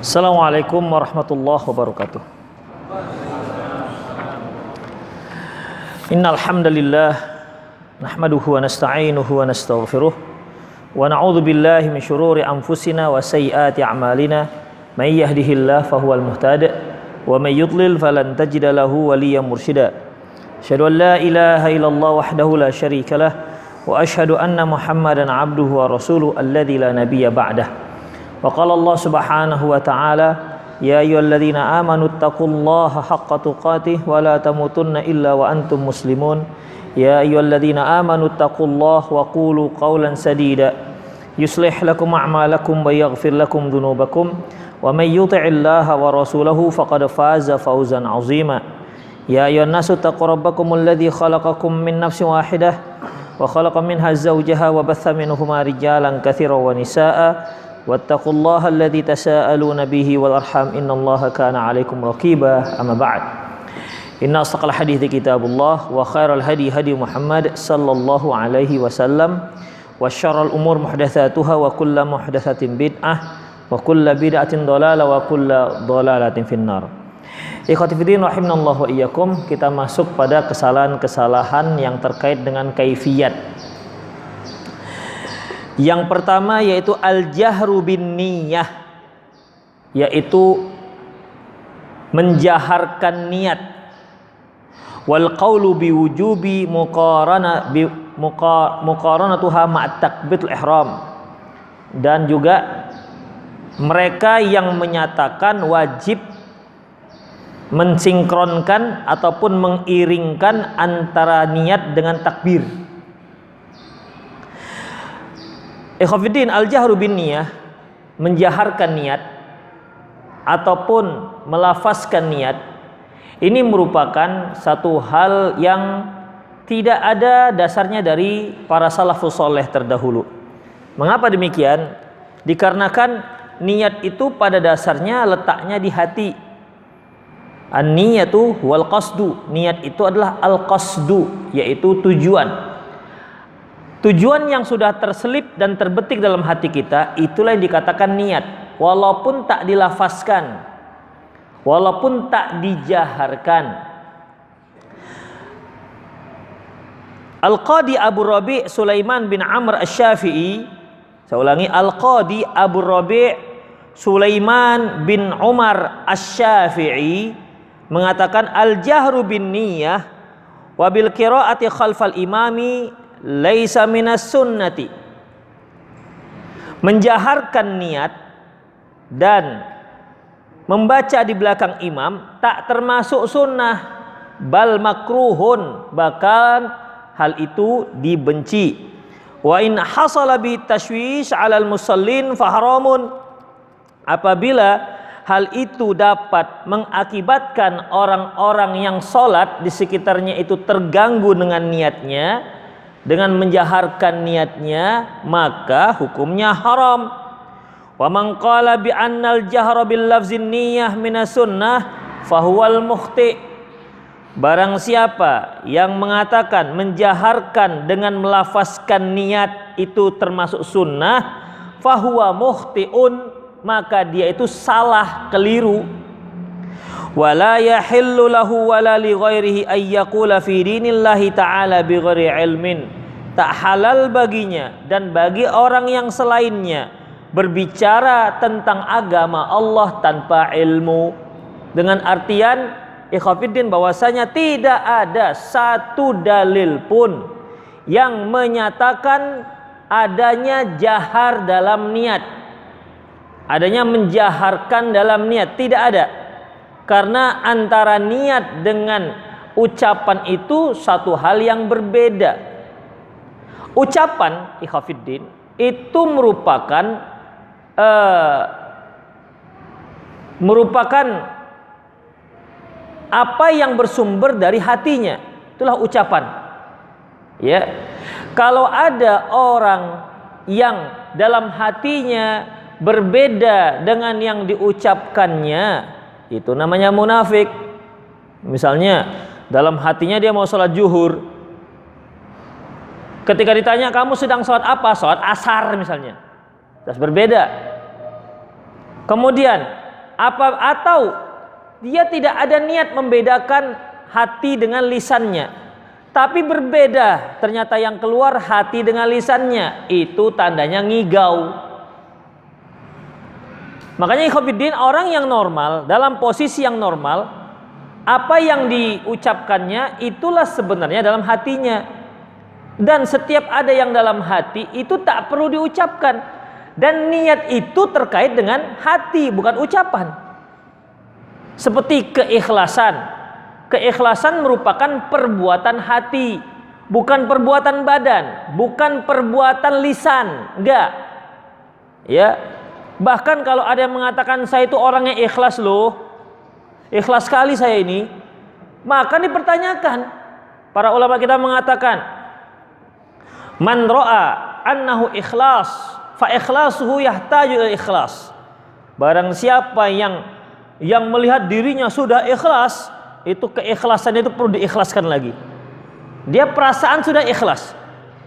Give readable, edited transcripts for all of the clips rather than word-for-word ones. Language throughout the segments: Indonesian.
Assalamualaikum warahmatullahi wabarakatuh. Innal hamdalillah nahmaduhu wa nasta'inuhu wa nastaghfiruh wa na'udzu billahi min syururi anfusina wa sayyiati a'malina may yahdihillahu fahuwal muhtadi wa may yudlil falan tajida lahu waliyyan mursyida. Asyhadu an la ilaha illallah wahdahu la syarika lah wa asyhadu anna Muhammadan 'abduhu wa rasuluhu alladzi la nabiyya ba'dah. Wa qala Allah subhanahu wa ta'ala ya ayyuhalladzina amanu taqullaha haqqa tuqatih wa la tamutunna illa wa antum muslimun. Ya ayyuhalladzina amanu taqullaha wa qulu qawlan sadida yuslih lakum a'malakum wa yaghfir lakum dhunubakum wa may yuti'illaha wa rasulahu faqad faza fawzan 'azima. Ya ayyuhan nasu taqu rabbakumul ladzi khalaqakum min nafsin wahidah wa khalaqa minha zawjaha wa batha minhuma rijalan katsiran wa nisaa'a wattaqullaha alladzi tasaaluna bihi wal arham innallaha kana 'alaikum raqiba. Amma ba'd. Inna asdaqal hadithi kitabullah wa khairal hadi hadi Muhammad sallallahu alaihi wasallam wa syarrul umur muhdatsatuha wa kullu muhdatsatin bid'ah wa kullu bid'atin dhalalah wa kullu dhalalatin finnar. Ikhwati fiddin rahimanallahu wa iyyakum, kita masuk pada kesalahan-kesalahan yang terkait dengan kaifiyat. Yang pertama yaitu al-jahru bin niyah, yaitu menjaharkan niat. Wal qawlu bi wujubi muqaranatuha ma'at takbiratul ihram. Dan juga mereka yang menyatakan wajib mensinkronkan ataupun mengiringkan antara niat dengan takbir. Ikhwatiddin, al-jahru bin niyah, menjaharkan niat ataupun melafazkan niat, ini merupakan satu hal yang tidak ada dasarnya dari para salafus saleh terdahulu. Mengapa demikian? Dikarenakan niat itu pada dasarnya letaknya di hati. An-niyatu wal qasdu, niat itu adalah al-qasdu, yaitu tujuan. Tujuan yang sudah terselip dan terbetik dalam hati kita, itulah yang dikatakan niat, walaupun tak dilafazkan, walaupun tak dijaharkan. Al-Qadi Abu Rabi' Sulaiman bin Amr Asy-Syafi'i, saya ulangi, Al-Qadi Abu Rabi' Sulaiman bin Umar Asy-Syafi'i mengatakan al-jahru bin niyah wa bil qiraati khalfal imami laisa minas sunnati. Menjaharkan niat dan membaca di belakang imam tak termasuk sunnah, bal makruhun, bahkan hal itu dibenci. Wa in hasala bi tashwish 'alal musallin fa haramun. Apabila hal itu dapat mengakibatkan orang-orang yang sholat di sekitarnya itu terganggu dengan niatnya, dengan menjaharkan niatnya, maka hukumnya haram. Wa man qala bi annal jahra bil lafzin niyyah minas sunnah fahuwal mukhti. Barang siapa yang mengatakan menjaharkan dengan melafazkan niat itu termasuk sunnah, fahuwa mukhtiun, maka dia itu salah, keliru. Wala yahillu lahu wala li ghairihi ay yaqula fi dinillahi ta'ala bi ghairi ilmin. Tak halal baginya dan bagi orang yang selainnya berbicara tentang agama Allah tanpa ilmu. Dengan artian ikhwatiddin bahwasanya tidak ada satu dalil pun yang menyatakan adanya jahar dalam niat, adanya menjaharkan dalam niat, tidak ada. Karena antara niat dengan ucapan itu satu hal yang berbeda. Ucapan ikhwatiddin itu merupakan apa yang bersumber dari hatinya, itulah ucapan. Ya, kalau ada orang yang dalam hatinya berbeda dengan yang diucapkannya, itu namanya munafik. Misalnya dalam hatinya dia mau sholat zuhur, ketika ditanya kamu sedang sholat apa, sholat asar misalnya, terus berbeda. Kemudian atau dia tidak ada niat membedakan hati dengan lisannya, tapi berbeda, ternyata yang keluar hati dengan lisannya, itu tandanya ngigau. Makanya ikhwatiddin, orang yang normal, dalam posisi yang normal, apa yang diucapkannya itulah sebenarnya dalam hatinya. Dan setiap ada yang dalam hati itu tak perlu diucapkan. Dan niat itu terkait dengan hati, bukan ucapan. Seperti keikhlasan. Keikhlasan merupakan perbuatan hati, bukan perbuatan badan, bukan perbuatan lisan, enggak. Ya. Bahkan kalau ada yang mengatakan saya itu orangnya ikhlas loh, ikhlas sekali saya ini, maka dipertanyakan. Para ulama kita mengatakan, man ra'a annahu ikhlas fa ikhlasuhu yahtaju ila ikhlas. Barang siapa yang melihat dirinya sudah ikhlas, itu keikhlasan itu perlu diikhlaskan lagi. Dia perasaan sudah ikhlas.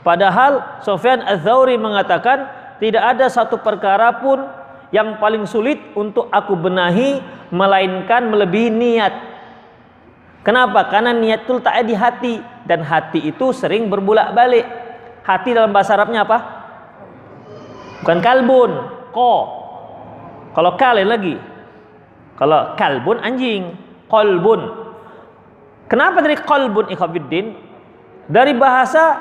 Padahal Sufyan Ats-Tsauri mengatakan tidak ada satu perkara pun yang paling sulit untuk aku benahi melainkan melebihi niat. Kenapa? Karena niat itu letaknya di hati, dan hati itu sering berbolak-balik. Hati dalam bahasa Arabnya apa? Bukan kalbun, ko. Kalau kal lagi. Kalau kalbun anjing, qalbun. Kenapa dari qalbun ikhwatiddin? Dari bahasa,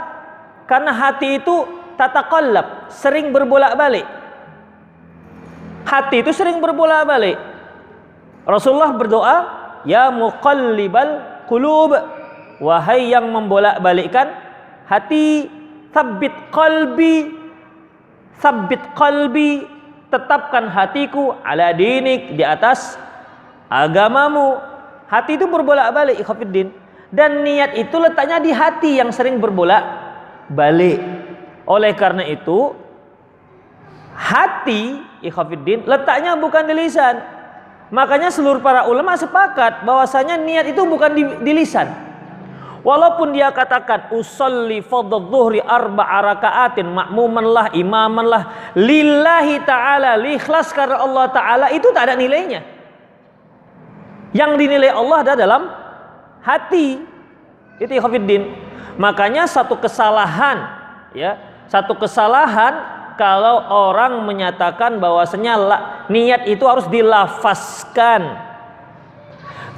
karena hati itu tataqallab, sering berbolak-balik. Hati itu sering berbolak-balik. Rasulullah berdoa, ya muqallibal qulub, wahai yang membolak-balikkan hati, tsabbit qalbi, tetapkan hatiku ala dinik, di atas agamamu. Hati itu berbolak-balik ikhwatiddin, dan niat itu letaknya di hati yang sering berbolak-balik. Oleh karena itu, hati ikhwatiddin letaknya bukan di lisan. Makanya seluruh para ulama sepakat bahwasanya niat itu bukan di lisan. Walaupun dia katakan usolli fardhu dzuhri 4 rakaatin makmuman lah, imaman lah, lillahi ta'ala, ikhlas karena Allah Ta'ala, itu tak ada nilainya. Yang dinilai Allah ada dalam hati. Itu ikhwatiddin. Makanya satu kesalahan, ya, satu kesalahan kalau orang menyatakan bahwasanya niat itu harus dilafazkan.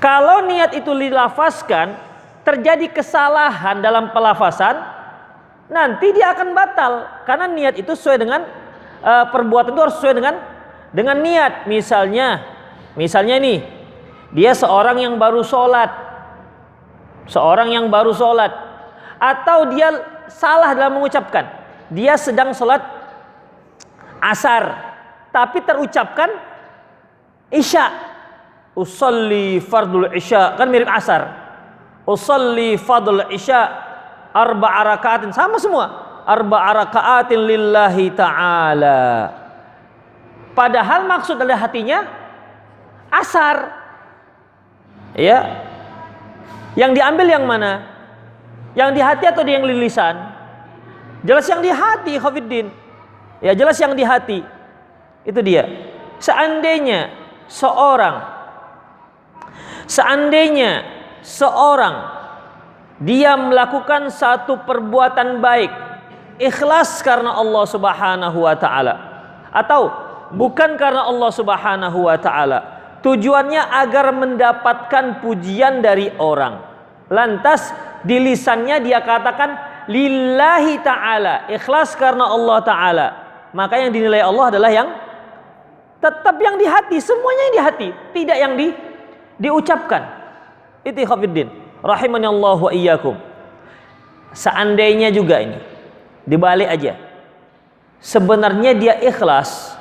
Kalau niat itu dilafazkan, terjadi kesalahan dalam pelafazan, nanti dia akan batal. Karena niat itu sesuai dengan perbuatan itu harus sesuai dengan niat. Misalnya nih, dia seorang yang baru sholat, atau dia salah dalam mengucapkan, dia sedang sholat asar, tapi terucapkan isya. Usolli fardul isya, kan mirip asar. Usolli fardul isya 4 rakaatin, sama semua. 4 rakaatin lillahi ta'ala. Padahal maksud dari hatinya asar. Ya. Yang diambil yang mana? Yang di hati atau yang di lisan? Jelas yang di hati, ikhwatiddin. Ya, jelas yang di hati. Itu dia. Seandainya seorang dia melakukan satu perbuatan baik ikhlas karena Allah Subhanahu wa taala, atau bukan karena Allah Subhanahu wa taala, tujuannya agar mendapatkan pujian dari orang, lantas di lisannya dia katakan lillahi ta'ala, ikhlas karena Allah ta'ala, maka yang dinilai Allah adalah yang tetap yang di hati, semuanya yang di hati, tidak yang diucapkan. Itu ikhwatiddin rahimani Allah wa iyyakum. Seandainya juga ini dibalik aja, sebenarnya dia ikhlas,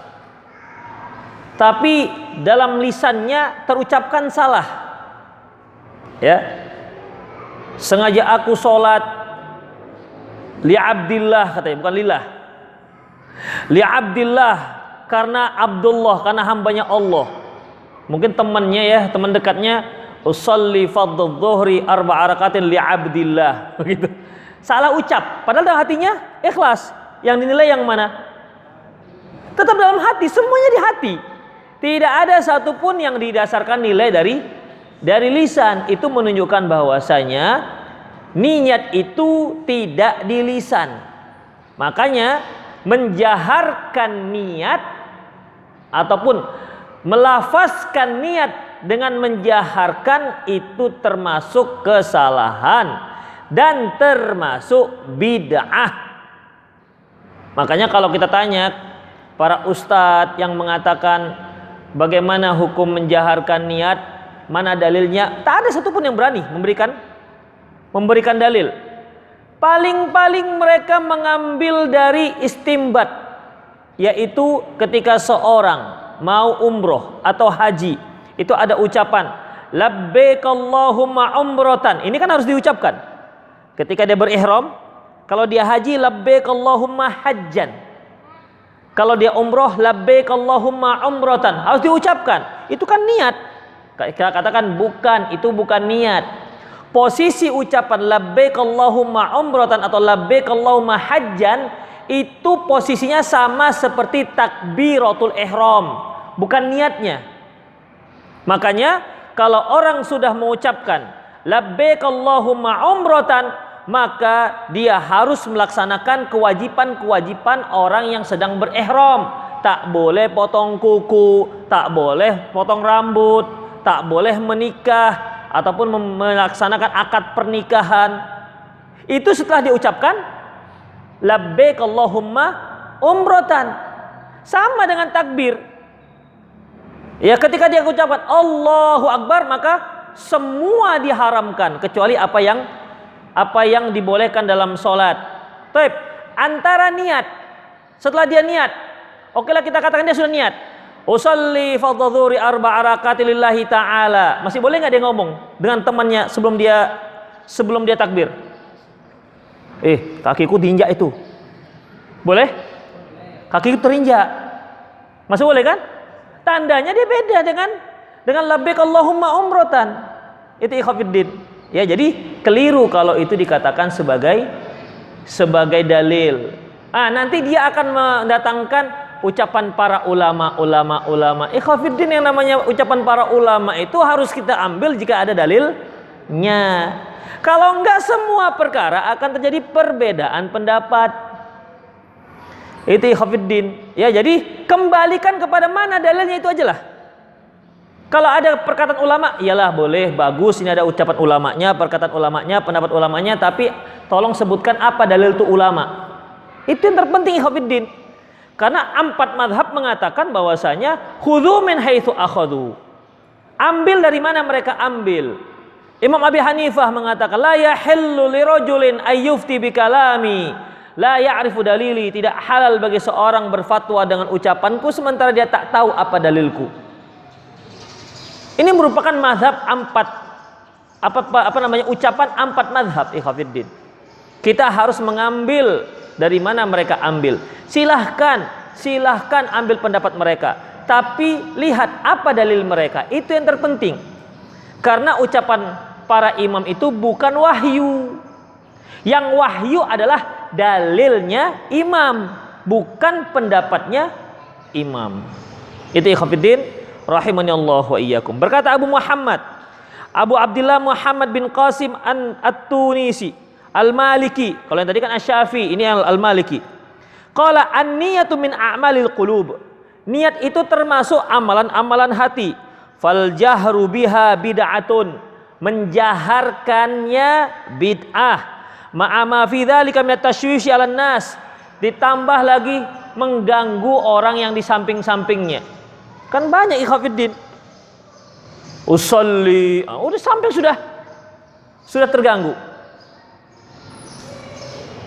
tapi dalam lisannya terucapkan salah. Ya, sengaja aku sholat li'abdillah, katanya, bukan lillah. Li'abdillah, karena Abdullah, karena hambanya Allah. Mungkin temannya ya, teman dekatnya, usolli fardhu dzuhri 4 rakaatin li'abdillah, begitu. Salah ucap, padahal dalam hatinya ikhlas. Yang dinilai yang mana? Tetap dalam hati, semuanya di hati. Tidak ada satupun yang didasarkan nilai dari lisan. Itu menunjukkan bahwasanya niat itu tidak di lisan. Makanya menjaharkan niat ataupun melafazkan niat dengan menjaharkan itu termasuk kesalahan dan termasuk bid'ah. Makanya kalau kita tanya para ustadz yang mengatakan bagaimana hukum menjaharkan niat, mana dalilnya? Tak ada satupun yang berani memberikan dalil. Paling-paling mereka mengambil dari istimbat, yaitu ketika seorang mau umroh atau haji, itu ada ucapan labbaik Allahumma umratan. Ini kan harus diucapkan ketika dia berihram. Kalau dia haji, labbaik Allahumma hajjan. Kalau dia umroh, labbaik Allahumma umratan, harus diucapkan. Itu kan niat. Kita katakan bukan, itu bukan niat. Posisi ucapan labbaik Allahumma umratan atau labbaik Allahumma hajjan itu posisinya sama seperti takbiratul ihram, bukan niatnya. Makanya kalau orang sudah mengucapkan labbaik Allahumma umratan, maka dia harus melaksanakan kewajiban-kewajiban orang yang sedang berihram. Tak boleh potong kuku, tak boleh potong rambut, tak boleh menikah ataupun melaksanakan akad pernikahan. Itu setelah diucapkan labbaik Allahumma umratan, sama dengan takbir. Ya, ketika dia ucapkan Allahu Akbar, maka semua diharamkan kecuali apa yang dibolehkan dalam sholat. Taib, antara niat, setelah dia niat, okelah kita katakan dia sudah niat, usalli fardhu dzuhri arba'a rakaat lillahi ta'ala. Masih boleh nggak dia ngomong dengan temannya sebelum dia takbir? Kakiku diinjak itu. Boleh? Kakiku terinjak. Masih boleh kan? Tandanya dia beda dengan labbaik Allahumma umratan. Itu ikhwafiddin. Ya, jadi keliru kalau itu dikatakan sebagai dalil. Nanti dia akan mendatangkan ucapan para ulama. Ikhwafiddin, yang namanya ucapan para ulama itu harus kita ambil jika ada dalilnya. Kalau enggak, semua perkara akan terjadi perbedaan pendapat. Itu ikhwafiddin. Ya, jadi kembalikan kepada mana dalilnya, itu aja lah. Kalau ada perkataan ulama, iyalah boleh, bagus, ini ada ucapan ulamanya, perkataan ulamanya, pendapat ulamanya, tapi tolong sebutkan apa dalil itu ulama. Itu yang terpenting ikhwafiddin. Karena 4 mazhab mengatakan bahwasanya khudhu min haitsu akhadhu. Ambil dari mana mereka ambil. Imam Abi Hanifah mengatakan la yahillu lirajulin ayyufti bikalami la ya'rifu dalili. Tidak halal bagi seorang berfatwa dengan ucapanku sementara dia tak tahu apa dalilku. Ini merupakan mazhab 4 ucapan 4 mazhab ikhwafiddin. Kita harus mengambil dari mana mereka ambil. Silahkan ambil pendapat mereka, tapi lihat apa dalil mereka. Itu yang terpenting. Karena ucapan para imam itu bukan wahyu. Yang wahyu adalah dalilnya imam, bukan pendapatnya imam. Itu ikhwafiddin rahimani Allah wa iyyakum. Berkata Abu Abdullah Muhammad bin Qasim At-Tunisi Al-Maliki. Kalau yang tadi kan Asy-Syafi'i, ini Al-Maliki. Qala an-niyatu min a'malil qulub. Niat itu termasuk amalan-amalan hati. Fal jahru biha bid'atun. Menjaharkannya bid'ah. Ma'ama fi dzalika min at-tashwishi 'alan nas. Ditambah lagi mengganggu orang yang di samping-sampingnya. Kan banyak ikhwafiddin. Usolli, udah samping sudah terganggu.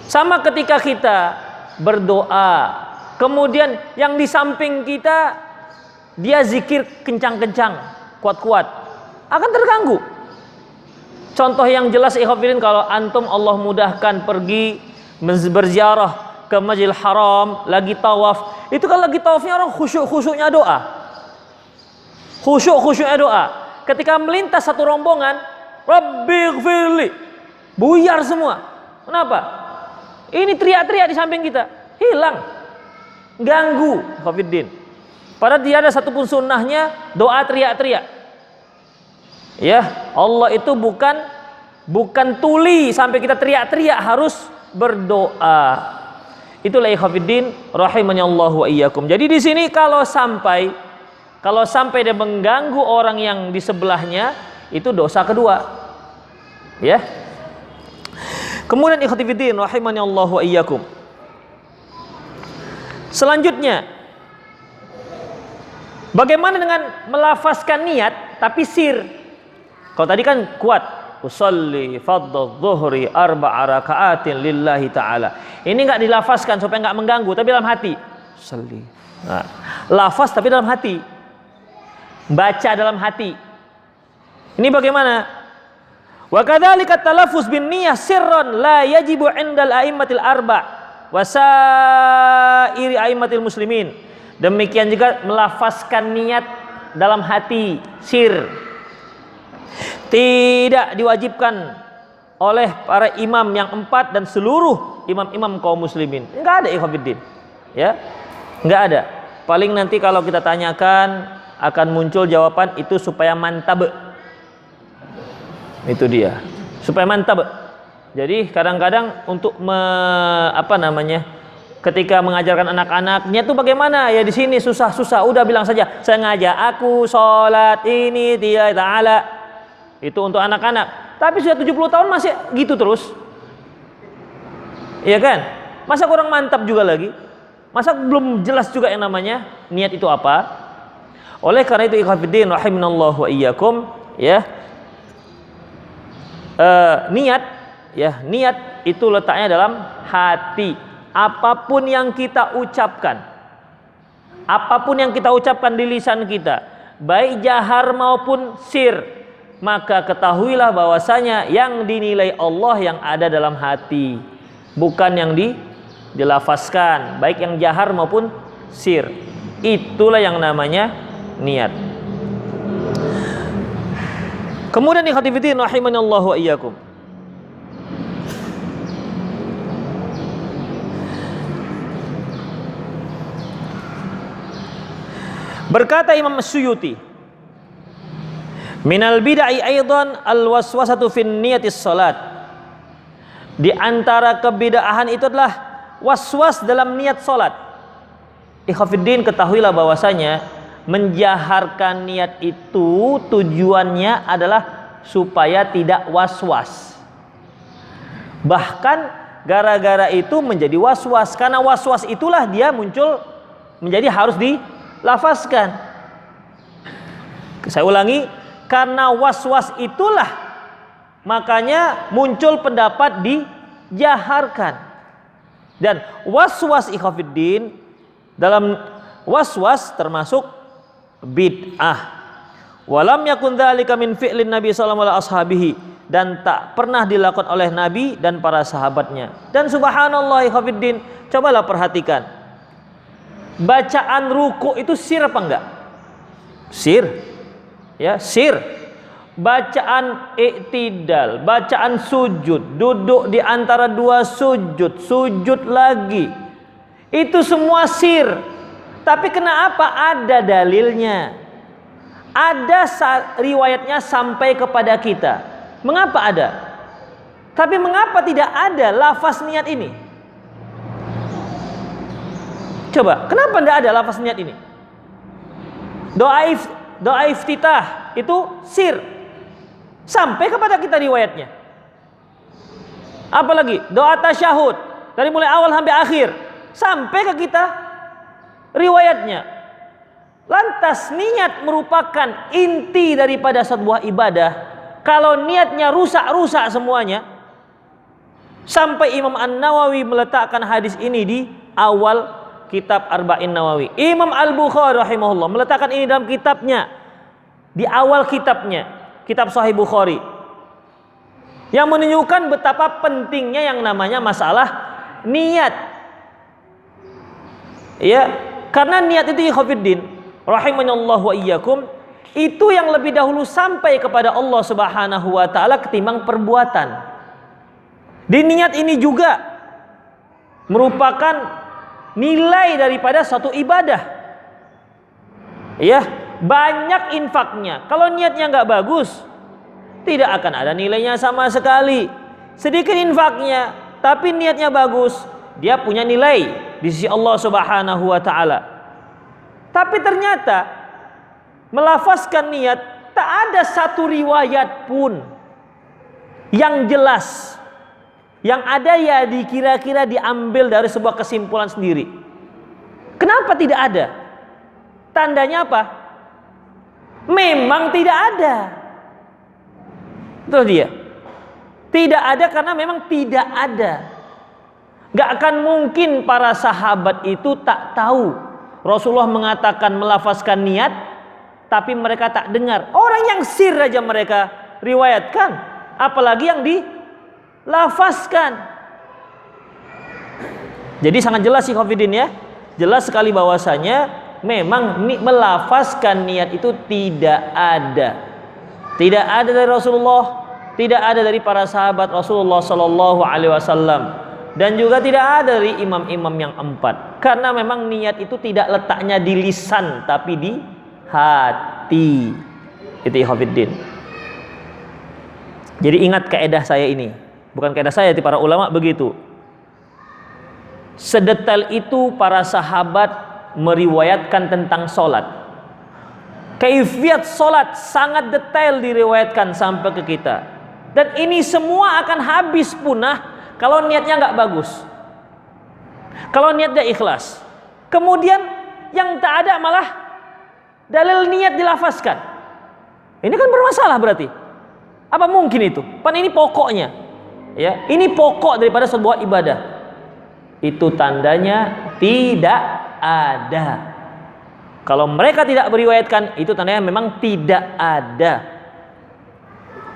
Sama ketika kita berdoa, kemudian yang di samping kita dia zikir kencang-kencang, kuat-kuat, akan terganggu. Contoh yang jelas ikhwafiddin, kalau antum Allah mudahkan pergi berziarah ke Masjidil Haram, lagi tawaf, itu kan lagi tawafnya orang khusyuk-khusyuknya doa. Khusyuk-khusyuknya doa. Ketika melintas satu rombongan, Rabbighfirli, buyar semua. Kenapa? Ini teriak-teriak di samping kita, hilang, ganggu ikhwafiddin. Padahal tidak ada satupun sunnahnya doa teriak-teriak. Ya, Allah itu bukan tuli sampai kita teriak-teriak, harus berdoa. Itulah ikhwatiddin rahimani Allah wa iyyakum. Jadi di sini kalau sampai dia mengganggu orang yang di sebelahnya, itu dosa kedua. Ya. Kemudian ikhwatiddin rahimani Allah wa iyyakum. Selanjutnya, bagaimana dengan melafazkan niat tapi sir? Kalau tadi kan kuat, usolli fardhu dhuhri arba'a raka'atin lillahi ta'ala. Ini enggak dilafazkan supaya enggak mengganggu, tapi dalam hati. Usolli. Nah, lafaz tapi dalam hati. Baca dalam hati. Ini bagaimana? Wa kadzalika talaffuz bin niyyah sirran la yajibu 'indal a'immatil arba' wa sa'iri a'immatil muslimin. Demikian juga melafazkan niat dalam hati, sir. Tidak diwajibkan oleh para imam yang 4 dan seluruh imam-imam kaum muslimin. Enggak ada ikhwatiddin. Ya. Enggak ada. Paling nanti kalau kita tanyakan akan muncul jawaban itu supaya mantap. Itu dia. Supaya mantap. Jadi kadang-kadang untuk ketika mengajarkan anak-anak, niat itu bagaimana? Ya di sini susah-susah. Udah bilang saja, sengaja aku sholat ini dia ta'ala. Itu untuk anak-anak. Tapi sudah 70 tahun masih gitu terus. Iya kan? Masa kurang mantap juga lagi? Masa belum jelas juga yang namanya niat itu apa? Oleh karena itu ikhwatiddin rahimanallahu wa iyyakum, ya. Niat itu letaknya dalam hati. Apapun yang kita ucapkan, di lisan kita, baik jahar maupun sir, maka ketahuilah bahwasanya yang dinilai Allah yang ada dalam hati, bukan yang dilafazkan, baik yang jahar maupun sir. Itulah yang namanya niat. Kemudian ikhwatiddin rahimanallahu wa iyyakum. Berkata Imam Suyuti, minal bid'ai aidan al-waswasatu fin niyatis salat. Di antara kebid'ahan itu adalah waswas dalam niat salat. Ikhwatiddin, ketahuilah bahwasanya menjaharkan niat itu tujuannya adalah supaya tidak waswas. Bahkan gara-gara itu menjadi waswas, karena waswas itulah dia muncul menjadi harus dilafazkan. Saya ulangi, karena waswas itulah makanya muncul pendapat dijaharkan. Dan waswas ikhwatiddin, dalam waswas termasuk bid'ah. Walam yakun dzalika min fi'lin Nabi sallallahu alaihi ashabihi, dan tak pernah dilakukan oleh Nabi dan para sahabatnya. Dan subhanallah ikhwatiddin, cobalah perhatikan. Bacaan ruku itu sir apa enggak? Sir. Ya, sir. Bacaan i'tidal, bacaan sujud, duduk di antara dua sujud, sujud lagi. Itu semua sir. Tapi kenapa ada dalilnya? Ada riwayatnya sampai kepada kita. Mengapa ada? Tapi mengapa tidak ada lafaz niat ini? Coba, kenapa tidak ada lafaz niat ini? Doa iftitah itu sir. Sampai kepada kita riwayatnya. Apalagi doa tasyahud dari mulai awal sampai akhir, sampai ke kita riwayatnya. Lantas niat merupakan inti daripada sebuah ibadah. Kalau niatnya rusak semuanya, sampai Imam An-Nawawi meletakkan hadis ini di awal kitab Arba'in Nawawi. Imam Al-Bukhari rahimahullah meletakkan ini dalam kitabnya, di awal kitabnya, kitab Sahih Bukhari, yang menunjukkan betapa pentingnya yang namanya masalah niat. Ya, karena niat itu ikhwatiddin rahimanallahu wa iyyakum, itu yang lebih dahulu sampai kepada Allah Subhanahu wa taala ketimbang perbuatan. Di niat ini juga merupakan nilai daripada suatu ibadah. Ya, banyak infaknya. Kalau niatnya nggak bagus, tidak akan ada nilainya sama sekali. Sedikit infaknya, tapi niatnya bagus, dia punya nilai di sisi Allah Subhanahu wa taala. Tapi ternyata melafazkan niat, tak ada satu riwayat pun yang jelas. Yang ada ya dikira-kira diambil dari sebuah kesimpulan sendiri. Kenapa tidak ada? Tandanya apa? Memang tidak ada. Itu dia. Tidak ada karena memang tidak ada. Gak akan mungkin para sahabat itu tak tahu Rasulullah mengatakan melafazkan niat, tapi mereka tak dengar. Orang yang sir aja mereka riwayatkan, apalagi yang dilafazkan. Jadi sangat jelas sih Khafidin ya. Jelas sekali bahwasanya memang melafazkan niat itu tidak ada. Tidak ada dari Rasulullah, tidak ada dari para sahabat Rasulullah Sallallahu Alaihi Wasallam, dan juga tidak ada dari imam-imam yang 4. Karena memang niat itu tidak letaknya di lisan, tapi di hati. Itu Khafidin. Jadi ingat kaidah saya ini, bukan kaidah saya, di para ulama begitu. Sedetail itu para sahabat meriwayatkan tentang solat. Kaifiat solat sangat detail diriwayatkan sampai ke kita. Dan ini semua akan habis punah kalau niatnya nggak bagus. Kalau niatnya ikhlas. Kemudian yang tak ada malah dalil niat dilafazkan. Ini kan bermasalah berarti. Apa mungkin itu? Pan ini pokoknya. Ya, ini pokok daripada sebuah ibadah. Itu tandanya tidak ada. Kalau mereka tidak meriwayatkan, itu tandanya memang tidak ada.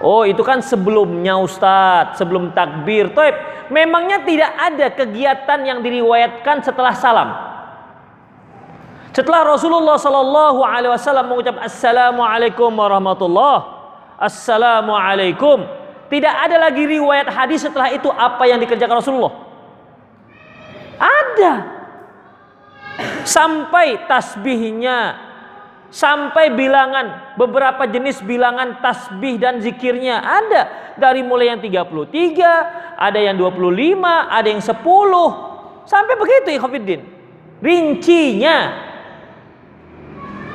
Oh, itu kan sebelumnya Ustadz, sebelum takbir. Toib, memangnya tidak ada kegiatan yang diriwayatkan setelah salam. Setelah Rasulullah Sallallahu Alaihi Wasallam mengucap Assalamualaikum warahmatullah, Assalamualaikum, tidak ada lagi riwayat hadis setelah itu apa yang dikerjakan Rasulullah. Ada. Sampai tasbihnya, sampai bilangan, beberapa jenis bilangan tasbih dan zikirnya ada. Dari mulai yang 33, ada yang 25, ada yang 10, sampai begitu Khafidin. Rincinya.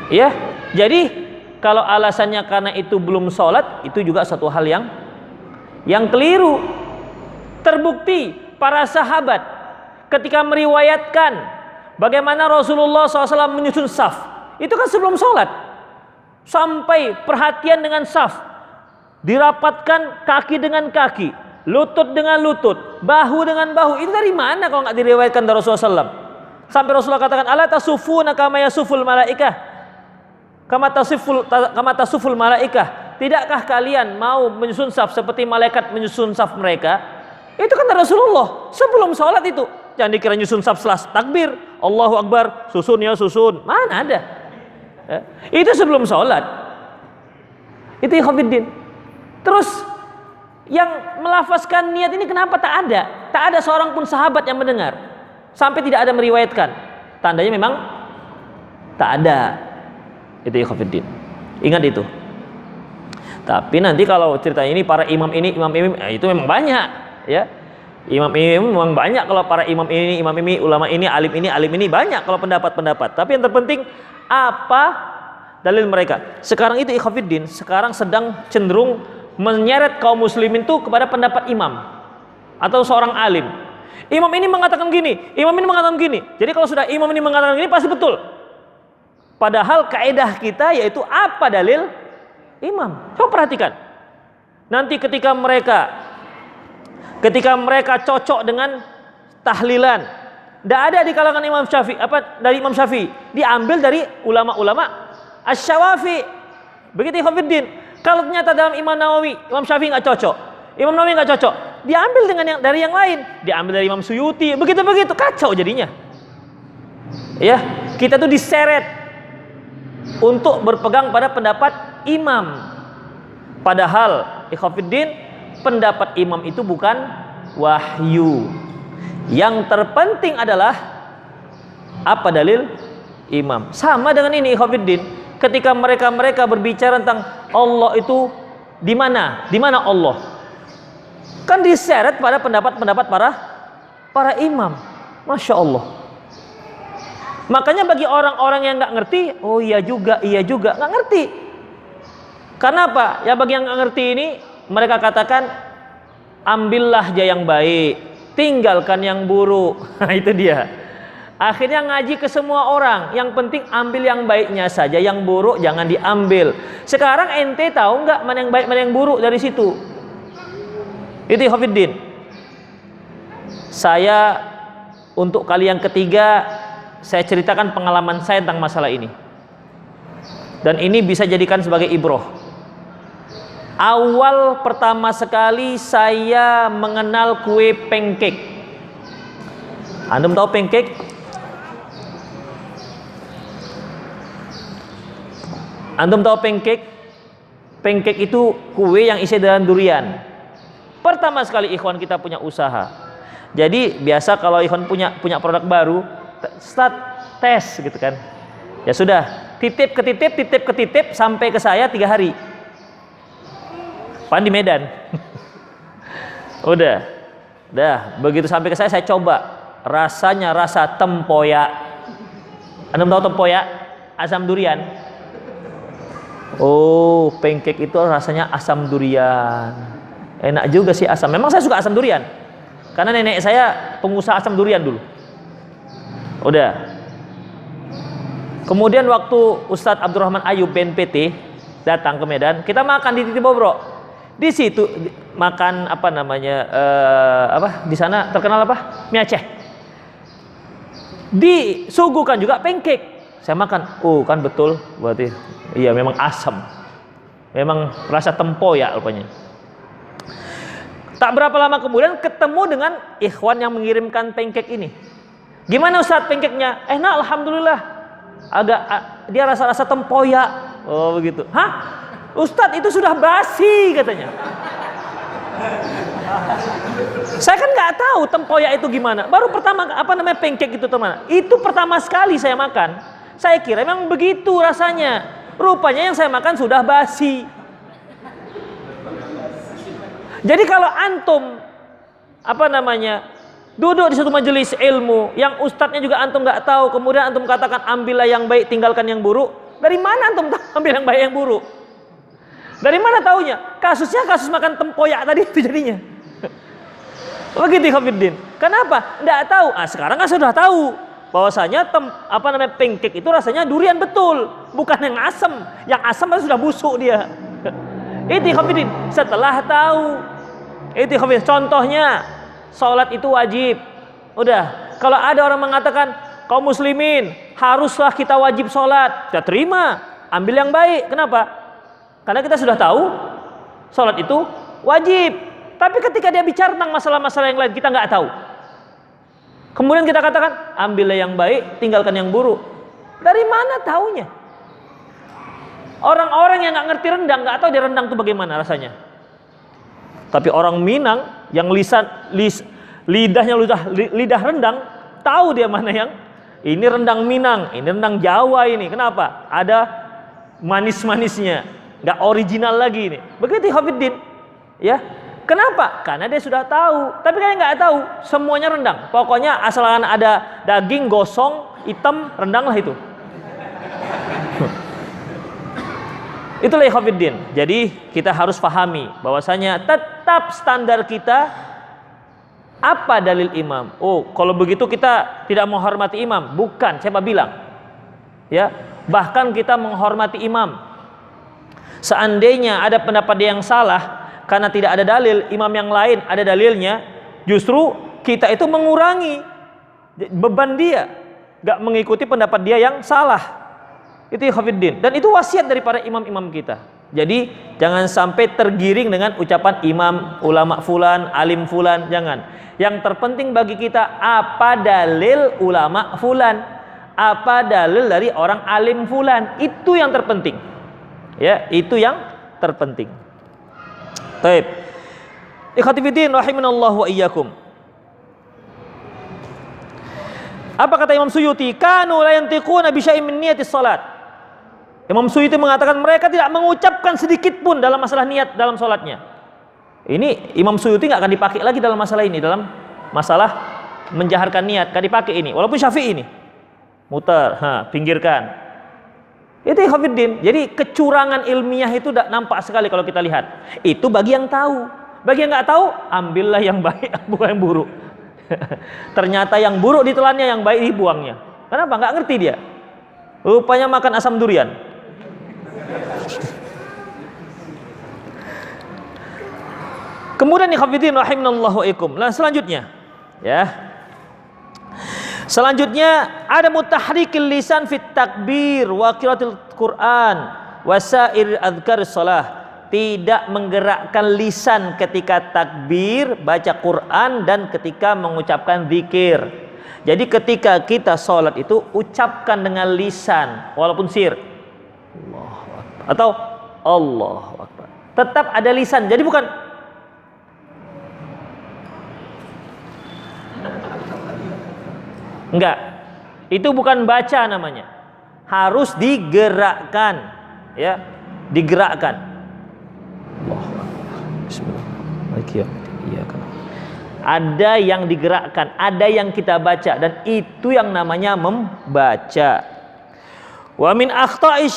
Ya, jadi kalau alasannya karena itu belum sholat, itu juga satu hal yang keliru. Terbukti para sahabat ketika meriwayatkan bagaimana Rasulullah SAW menyusun saf, itu kan sebelum sholat. Sampai perhatian dengan saf, dirapatkan kaki dengan kaki, lutut dengan lutut, bahu dengan bahu. Itu dari mana kalau nggak diriwayatkan dari Rasulullah SAW? Sampai Rasulullah katakan, ala tasufuna kama yasuful malaikah, kama tasuful malaikah. Tidakkah kalian mau menyusun saf seperti malaikat menyusun saf mereka? Itu kan dari Rasulullah sebelum sholat itu. Jangan dikira nyusun saf setelah takbir, Allahu Akbar, susun ya susun. Mana ada? Ya. Itu sebelum sholat. Itu Khafidin. Terus yang melafazkan niat ini kenapa tak ada? Tak ada seorang pun sahabat yang mendengar. Sampai tidak ada meriwayatkan. Tandanya memang tak ada. Itu Khafidin. Ingat itu. Tapi nanti kalau cerita ini para imam ini, itu memang banyak, ya. Imam ini memang banyak. Kalau para imam ini, ulama ini, alim ini banyak kalau pendapat-pendapat. Tapi yang terpenting apa dalil mereka. Sekarang itu Khafidin, sekarang sedang cenderung menyeret kaum muslimin itu kepada pendapat imam atau seorang alim. Imam ini mengatakan gini, imam ini mengatakan gini. Jadi kalau sudah imam ini mengatakan gini pasti betul. Padahal kaidah kita yaitu apa dalil imam. Coba perhatikan. Nanti ketika mereka cocok dengan tahlilan, tidak ada di kalangan Imam Syafi'i, dari Imam Syafi'i, diambil dari ulama-ulama Asy-Syafi'i. Begitu Khafidin. Kalau ternyata dalam Imam Nawawi, Imam Syafi'i nggak cocok, Imam Nawawi nggak cocok, diambil dari yang lain, diambil dari Imam Suyuti, begitu kacau jadinya. Ya, kita tuh diseret untuk berpegang pada pendapat imam. Padahal Khafidin, pendapat imam itu bukan wahyu. Yang terpenting adalah apa dalil imam. Sama dengan ini Khafidin. ketika mereka berbicara tentang Allah itu di mana? Di mana Allah? Kan diseret pada pendapat-pendapat para imam. Masya Allah. Makanya bagi orang-orang yang nggak ngerti, oh iya juga, nggak ngerti. Karena apa? Ya bagi yang nggak ngerti ini, mereka katakan, ambillah aja yang baik, tinggalkan yang buruk. Nah itu dia. Akhirnya ngaji ke semua orang. Yang penting ambil yang baiknya saja, yang buruk jangan diambil. Sekarang ente tahu nggak mana yang baik, mana yang buruk dari situ? Itu Khofiddin. Saya untuk kali yang ketiga, saya ceritakan pengalaman saya tentang masalah ini. Dan ini bisa jadikan sebagai ibroh. Awal pertama sekali saya mengenal kue pancake. Antum tahu pancake? Antum tahu pancake? Pancake itu kue yang isi dalam durian. Pertama sekali ikhwan kita punya usaha. Jadi biasa kalau ikhwan punya produk baru, start tes gitu kan. Ya sudah, titip ke titip sampai ke saya 3 hari. Pan di Medan. Udah begitu sampai ke saya coba. Rasanya rasa tempoyak. Antum tahu tempoyak? Asam durian. Oh, pancake itu rasanya asam durian. Enak juga sih asam. Memang saya suka asam durian. Karena nenek saya pengusaha asam durian dulu. Udah. Kemudian waktu Ustadz Abdurrahman Ayub BNPT datang ke Medan, kita makan di Titi Bobrok. Di situ makan apa namanya? Di sana terkenal apa? Mie Aceh. Disuguhkan juga pancake. Saya makan. Oh, kan betul. Berarti iya memang asam. Memang rasa tempoyak rupanya. Tak berapa lama kemudian ketemu dengan ikhwan yang mengirimkan pancake ini. Gimana Ustadz pancake-nya? Enak alhamdulillah. Dia rasa-rasa tempoyak. Oh begitu. Hah? Ustadz itu sudah basi katanya. Saya kan nggak tahu tempoyak itu gimana. Baru pertama pancake itu teman. Itu pertama sekali saya makan. Saya kira memang begitu rasanya. Rupanya yang saya makan sudah basi. Jadi kalau antum duduk di satu majelis ilmu yang ustadznya juga antum nggak tahu, kemudian antum katakan ambillah yang baik, tinggalkan yang buruk, dari mana antum ambil yang baik yang buruk? Dari mana taunya? Kasusnya kasus makan tempoyak tadi itu jadinya. Begitu Khofiddin. Kenapa? Nggak tahu. Sekarang kan sudah tahu bahwasanya pancake itu rasanya durian betul, bukan yang asam. Yang asam sudah busuk dia. Itu Khofiddin. Setelah tahu, itu Khofiddin. Contohnya, sholat itu wajib. Udah. Kalau ada orang mengatakan kaum muslimin haruslah kita wajib sholat, kita terima, ambil yang baik. Kenapa? Karena kita sudah tahu sholat itu wajib. Tapi ketika dia bicara tentang masalah-masalah yang lain, kita nggak tahu. Kemudian kita katakan, ambillah yang baik, tinggalkan yang buruk. Dari mana taunya? Orang-orang yang nggak ngerti rendang, nggak tahu dia rendang itu bagaimana rasanya. Tapi orang Minang yang lidahnya lidah rendang, tahu dia mana yang ini rendang Minang, ini rendang Jawa ini. Kenapa? Ada manis-manisnya, nggak original lagi ini. Begitu Khofiddin, ya. Kenapa? Karena dia sudah tahu. Tapi kalian nggak tahu, semuanya rendang. Pokoknya asalkan ada daging gosong, hitam, rendang lah itu. Itulah Khofiddin. Jadi kita harus pahami bahwasanya tetap standar kita apa dalil imam. Oh, kalau begitu kita tidak menghormati imam. Bukan, siapa bilang? Ya, bahkan kita menghormati imam. Seandainya ada pendapat dia yang salah, karena tidak ada dalil, imam yang lain ada dalilnya, justru kita itu mengurangi beban dia, gak mengikuti pendapat dia yang salah. Itu Khofiddin. Dan itu wasiat dari para imam-imam kita. Jadi jangan sampai tergiring dengan ucapan imam, ulama fulan, alim fulan, jangan. Yang terpenting bagi kita apa dalil ulama fulan, apa dalil dari orang alim fulan, itu yang terpenting. Ya, itu yang terpenting. Baik. Ikhwati fiddin rahimanallahu wa iyyakum. Apa kata Imam Suyuti? Kanu la yantiquna bi syai'in min niyatis salat. Imam Suyuti mengatakan mereka tidak mengucapkan sedikit pun dalam masalah niat dalam sholatnya. Ini Imam Suyuti nggak akan dipakai lagi dalam masalah ini, dalam masalah menjaharkan niat, nggak dipakai ini. Walaupun Syafi'i ini muter, pinggirkan. Itu Ikhwanuddin. Jadi kecurangan ilmiah itu nampak sekali kalau kita lihat. Itu bagi yang tahu. Bagi yang nggak tahu, ambillah yang baik, bukan yang buruk. Ternyata yang buruk ditelannya, yang baik dibuangnya. Kenapa? Nggak ngerti dia. Rupanya makan asam durian. Kemudian ikhwatiddin rahimanallahu wa ikum. Nah, selanjutnya ya. Selanjutnya ada mutahrikil lisan fit takbir wa qiraatil Quran wa sair adzkar shalah. Tidak menggerakkan lisan ketika takbir, baca Quran, dan ketika mengucapkan zikir. Jadi ketika kita sholat itu ucapkan dengan lisan walaupun sir. Allahu Akbar atau Allahu Akbar. Tetap ada lisan. Jadi bukan enggak. Itu bukan baca namanya. Harus digerakkan, ya. Digerakkan. Ada yang digerakkan, ada yang kita baca, dan itu yang namanya membaca. Wa min akhta'i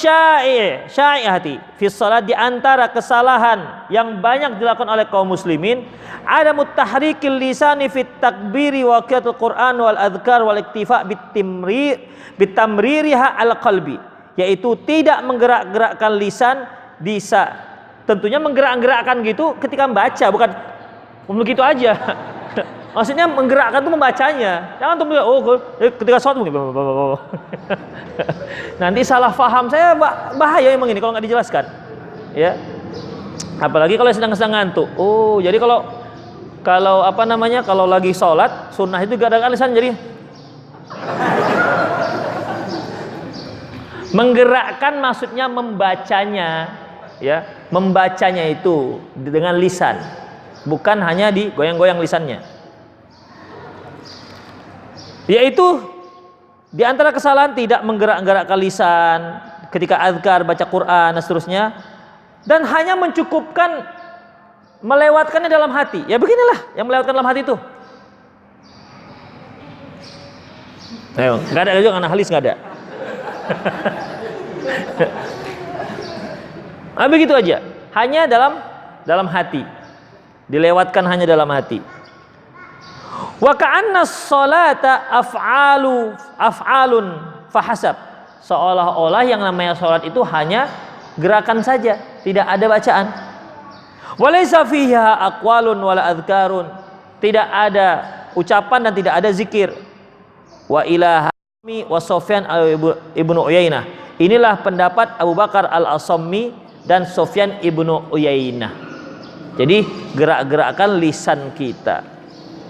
syai'ati fi shalat, di antara kesalahan yang banyak dilakukan oleh kaum muslimin ada mutahrikil lisani fit takbiri wa qiraatul Quran wal adhkar wal iktifa bitamririha al qalbi, yaitu tidak menggerak-gerakkan lisan. Tentunya menggerak-gerakkan gitu ketika membaca, bukan begitu aja. Maksudnya menggerakkan itu membacanya. Jangan tuh ketika sholat nanti salah faham. Saya bahaya emang ini kalau nggak dijelaskan. Ya. Apalagi kalau sedang ngantuk. Oh, jadi kalau apa namanya? Kalau lagi sholat, sunnah itu gak ada lisan, jadi menggerakkan maksudnya membacanya, ya, membacanya itu dengan lisan, bukan hanya digoyang-goyang lisannya. Yaitu di antara kesalahan tidak menggerak-gerakkan lisan ketika azkar, baca Quran dan seterusnya, dan hanya mencukupkan melewatkannya dalam hati. Ya beginilah yang melewatkan dalam hati itu. Ayo, nggak ada juga analis, nggak ada. Begitu aja, hanya dalam hati, dilewatkan hanya dalam hati. Wa ka'anna sholata af'alun fahasab, seolah-olah yang namanya sholat itu hanya gerakan saja, tidak ada bacaan. Walaysa fiha aqwalun wala adhkarun, tidak ada ucapan dan tidak ada zikir. Wa ilahami wa Sufyan ibnu Uyainah, inilah pendapat Abu Bakar al-Asammi dan Sufyan ibnu Uyainah. Jadi gerak-gerakkan lisan kita.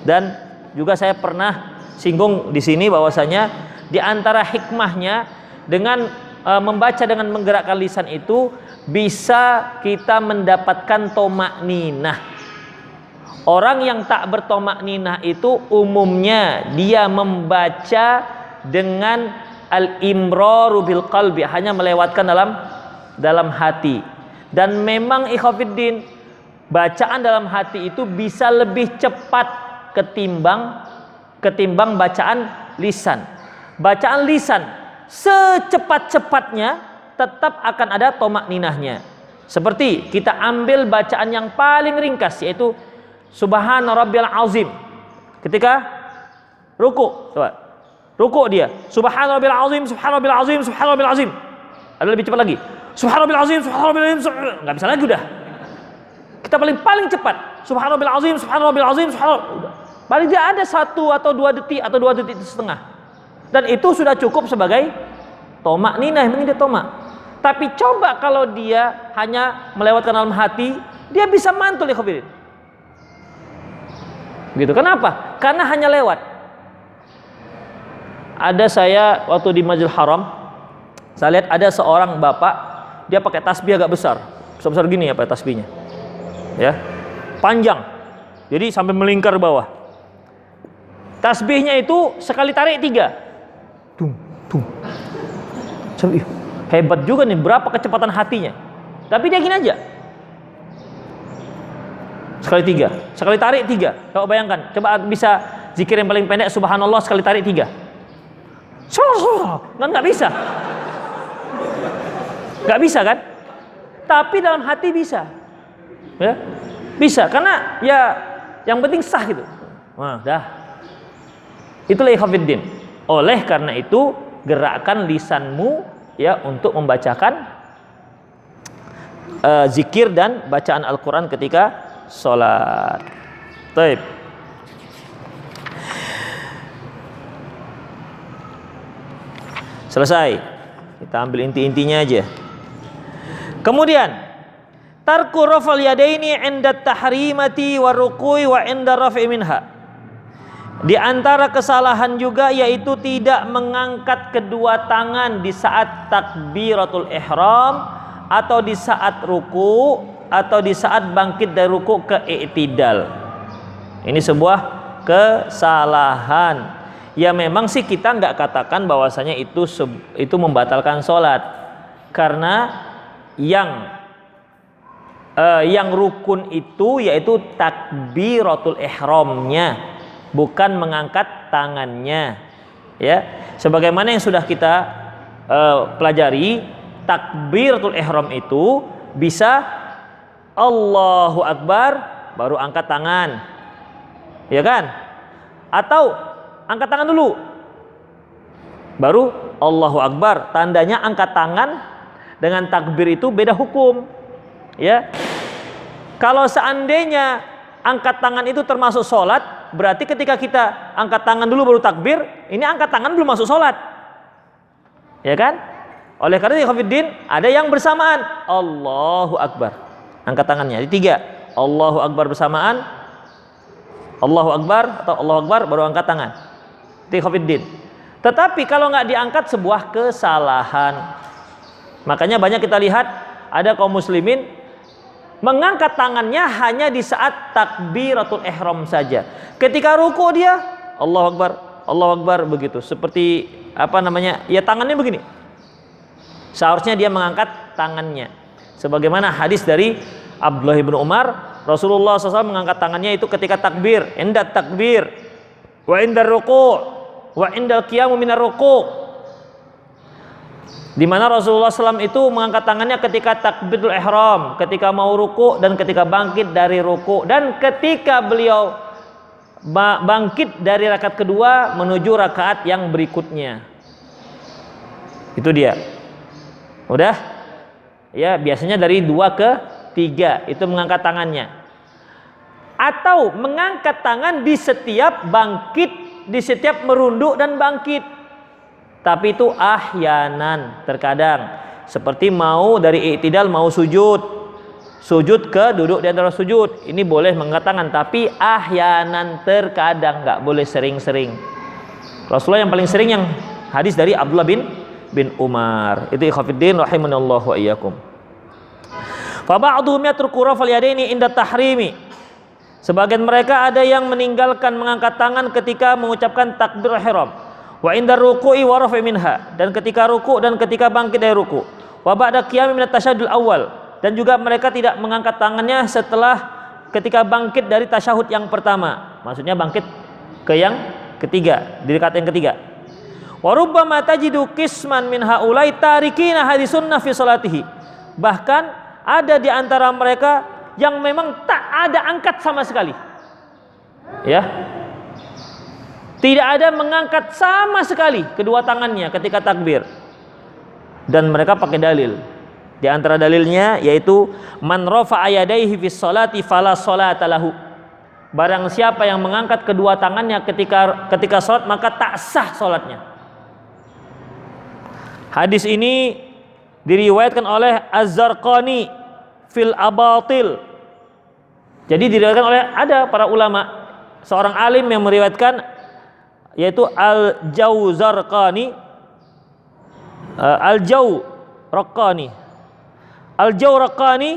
Dan juga saya pernah singgung di sini bahwasanya di antara hikmahnya dengan membaca dengan menggerakkan lisan itu bisa kita mendapatkan tomakninah. Orang yang tak bertomakninah itu umumnya dia membaca dengan al-imraru bil qalbi, hanya melewatkan dalam hati. Dan memang ikhwatiddin, bacaan dalam hati itu bisa lebih cepat ketimbang bacaan lisan. Bacaan lisan secepat-cepatnya tetap akan ada tomakninahnya. Seperti kita ambil bacaan yang paling ringkas, yaitu Subhana Rabbiyal Azim. Ketika ruku, coba ruku dia Subhana Rabbiyal Azim, Subhana Rabbiyal Azim, Subhana Rabbiyal Azim. Ada lebih cepat lagi, Subhana Rabbiyal Azim, Subhana Rabbiyal Azim. Nggak bisa lagi udah. Kita paling cepat Subhana Rabbiyal Azim, Subhana Rabbiyal Azim, Subhana. Paling dia ada 1 atau 2 detik atau 2 detik setengah. Dan itu sudah cukup sebagai tomakninah, yang penting dia tomak. Tapi coba kalau dia hanya melewatkan dalam hati, dia bisa mantul ya khafidin. Gitu. Kenapa? Karena hanya lewat. Ada saya waktu di Masjidil Haram, saya lihat ada seorang bapak, dia pakai tasbih agak besar. Besar-besar gini ya pakai tasbihnya. Ya. Panjang. Jadi sampai melingkar bawah. Tasbihnya itu sekali tarik 3. Tung, tung. Hebat juga nih, berapa kecepatan hatinya. Tapi dia gini aja. Sekali 3, sekali tarik 3. Coba bayangkan, coba bisa zikir yang paling pendek subhanallah sekali tarik 3. Nggak bisa. Nggak bisa kan? Tapi dalam hati bisa. Ya. Bisa, karena ya yang penting sah gitu. Wah, dah. Itulah ikhwatiddin. Oleh karena itu, gerakkan lisanmu ya untuk membacakan zikir dan bacaan Al-Quran ketika sholat. Baik. Selesai. Kita ambil inti-intinya aja. Kemudian tarku rafal yadaini 'inda tahrimati wa ruku'i wa 'inda raf'i minha. Di antara kesalahan juga yaitu tidak mengangkat kedua tangan di saat takbiratul ihram atau di saat ruku atau di saat bangkit dari ruku ke i'tidal. Ini sebuah kesalahan. Ya memang sih kita nggak katakan bahwasanya itu membatalkan sholat, karena yang rukun itu yaitu takbiratul ihramnya, bukan mengangkat tangannya. Ya, sebagaimana yang sudah kita pelajari, takbiratul ihram itu bisa Allahu Akbar baru angkat tangan, ya kan? Atau angkat tangan dulu baru Allahu Akbar. Tandanya angkat tangan dengan takbir itu beda hukum, ya. Kalau seandainya angkat tangan itu termasuk sholat, berarti ketika kita angkat tangan dulu baru takbir, ini angkat tangan belum masuk sholat, ya kan? Oleh karena itu ikhwatiddin, ada yang bersamaan Allahu Akbar, angkat tangannya. Jadi 3, Allahu Akbar bersamaan, Allahu Akbar atau Allahu Akbar baru angkat tangan. Itu ikhwatiddin. Tetapi kalau nggak diangkat, sebuah kesalahan. Makanya banyak kita lihat ada kaum muslimin mengangkat tangannya hanya di saat takbiratul ihram saja. Ketika ruku dia Allahu Akbar begitu. Seperti apa namanya? Ya tangannya begini. Seharusnya dia mengangkat tangannya. Sebagaimana hadis dari Abdullah bin Umar, Rasulullah SAW mengangkat tangannya itu ketika takbir, inda takbir, wa inda ruku', wa inda qiyamu minar ruku'. Di mana Rasulullah SAW itu mengangkat tangannya ketika takbiratul ihram, ketika mau ruku' dan ketika bangkit dari ruku', dan ketika beliau bangkit dari rakaat kedua menuju rakaat yang berikutnya. Itu dia. Udah? Ya, biasanya dari 2 ke 3 itu mengangkat tangannya. Atau mengangkat tangan di setiap bangkit, di setiap merunduk dan bangkit. Tapi itu ahyanan, terkadang. Seperti mau dari i'tidal mau sujud ke duduk di antara sujud, ini boleh mengangkat tangan, tapi ahyanan, terkadang, nggak boleh sering-sering. Rasulullah yang paling sering yang hadis dari Abdullah bin Umar. Itu ikhwatiddin rahimanallahu wa iyyakum. Fa ba'dhum yatruku rafal yadaini inda tahrimi. Sebagian mereka ada yang meninggalkan mengangkat tangan ketika mengucapkan takbir ihram. Wa inda ruku'i wa raf'i minha, dan ketika ruku' dan ketika bangkit dari ruku'. Wa ba'da qiyam min at-tasyahhudul awal, dan juga mereka tidak mengangkat tangannya setelah ketika bangkit dari tasyahud yang pertama. Maksudnya bangkit ke yang ketiga, di rakaat yang ketiga. Wa rubbama tajidu qisman min haula'i tarikina hadis sunnah fi salatihi. Bahkan ada di antara mereka yang memang tak ada angkat sama sekali. Ya. Tidak ada mengangkat sama sekali kedua tangannya ketika takbir. Dan mereka pakai dalil. Di antara dalilnya yaitu man rafa'a yadayhi fi sholati fala sholata lahu. Barang siapa yang mengangkat kedua tangannya ketika salat, maka tak sah salatnya. Hadis ini diriwayatkan oleh Az-Zarqani fil Abatil. Jadi diriwayatkan oleh ada para ulama, seorang alim yang meriwayatkan yaitu Al-Jawzarqani, Al-Jawraqani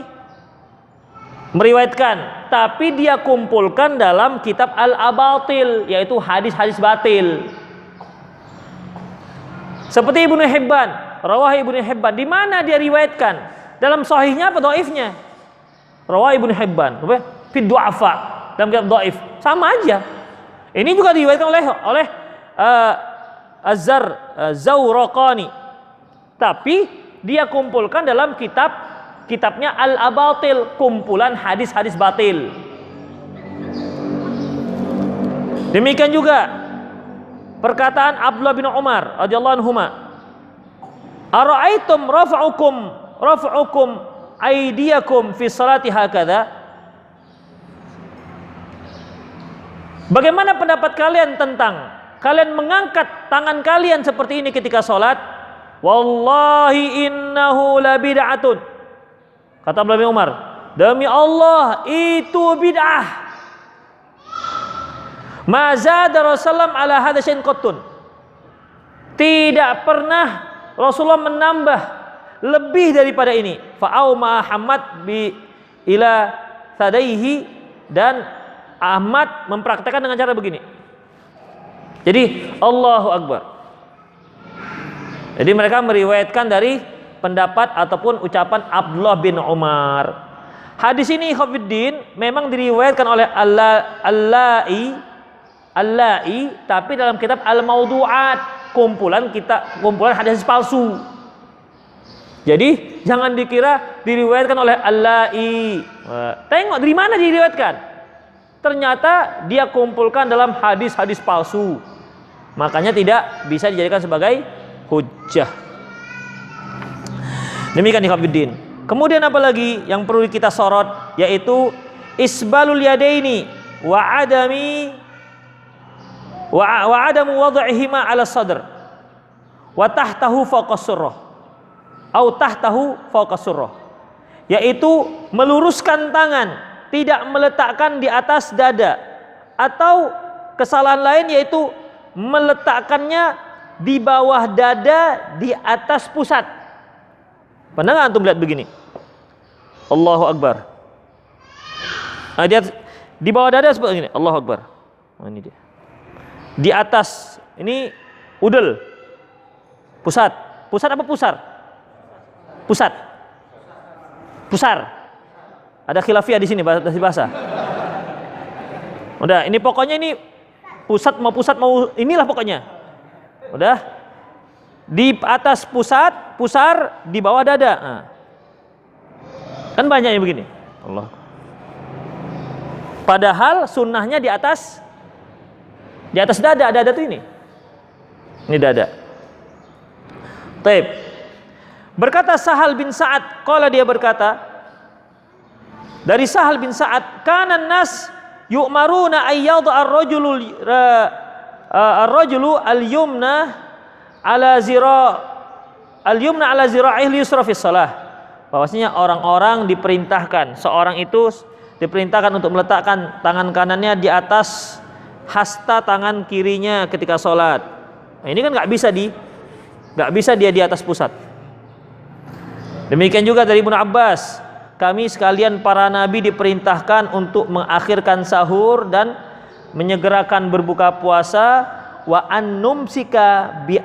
meriwayatkan, tapi dia kumpulkan dalam kitab Al-Abatil, yaitu hadis-hadis batil. Seperti Ibnu Hibban Rawah Ibnu Hibban. Di mana dia riwayatkan? Dalam sahihnya apa dhaifnya? Rawah Ibnu Hibban. Fi du'afa. Dalam kitab dhaif. Sama aja. Ini juga diriwayatkan oleh Az-Zawraqani. Tapi dia kumpulkan dalam kitabnya Al-Abatil, kumpulan hadis-hadis batil. Demikian juga perkataan Abdullah bin Umar radhiyallahu anhuma, ara'aitum rafa'ukum aydiyakum fi salati hakadha. Bagaimana pendapat kalian tentang kalian mengangkat tangan kalian seperti ini ketika salat? Wallahi innahu la bid'atun. Kata Abdullah bin Umar, demi Allah itu bid'ah. Ma zada Rasulullah ala hadza syai'in qattun. Tidak pernah Rasulullah menambah lebih daripada ini. Fa'au Muhammad bi ila sadaihi, dan Ahmad mempraktekkan dengan cara begini. Jadi Allahu Akbar. Jadi mereka meriwayatkan dari pendapat ataupun ucapan Abdullah bin Umar. Hadis ini Khafiddin memang diriwayatkan oleh Al-La'i, tapi dalam kitab Al-Mawdu'at, kumpulan hadis palsu. Jadi jangan dikira diriwayatkan oleh Al-La'i. Tengok dari mana diriwayatkan. Ternyata dia kumpulkan dalam hadis-hadis palsu. Makanya tidak bisa dijadikan sebagai hujjah. Demikian ikhwatiddin. Kemudian apa lagi yang perlu kita sorot, yaitu isbalul yadaini wa adamu wad'ihima 'ala sadr wa tahtahu fawqa surrah atau tahtahu fawqa surrah, yaitu meluruskan tangan, tidak meletakkan di atas dada, atau kesalahan lain yaitu meletakkannya di bawah dada di atas pusat. Pernah nggak antum lihat begini? Allahu Akbar. Nah, dia di bawah dada seperti ini. Allahu Akbar. Nah, ini dia. Di atas ini udel. Pusat. Pusat apa pusar? Pusat. Pusar. Ada khilafiyah di sini bahasa. Udah, ini pokoknya ini pusat mau inilah pokoknya. Udah. Di atas pusat, pusar, di bawah dada. Nah. Kan banyak yang begini. Allah. Padahal sunnahnya di atas dada. Dada tuh ini. Ini dada. Taib. Berkata Sahal bin Sa'ad, qala dia berkata, dari Sahal bin Sa'ad, kana nas yu'maruna ayyadha ar-rajulu al-yumna ala zira'ih yusra fi shalah. Bahwasanya orang-orang diperintahkan, seorang itu diperintahkan untuk meletakkan tangan kanannya di atas hasta tangan kirinya ketika sholat. Nah, ini kan nggak bisa dia di atas pusat. Demikian juga dari Ibnu Abbas, kami sekalian para nabi diperintahkan untuk mengakhirkan sahur dan menyegerakan berbuka puasa, wa annumsika bi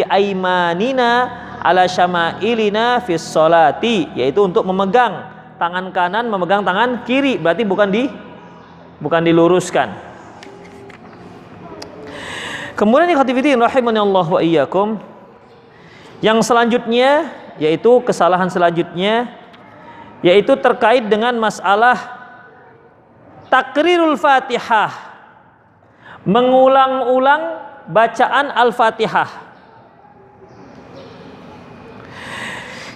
aimanina ala syama'ilina fis sholati, yaitu untuk memegang tangan kanan, memegang tangan kiri, berarti bukan diluruskan. Kemudian ikhwatifiddin rahimanallah wa iyyakum, yang selanjutnya yaitu kesalahan selanjutnya yaitu terkait dengan masalah takrirul Fatihah, mengulang-ulang bacaan Al-Fatihah.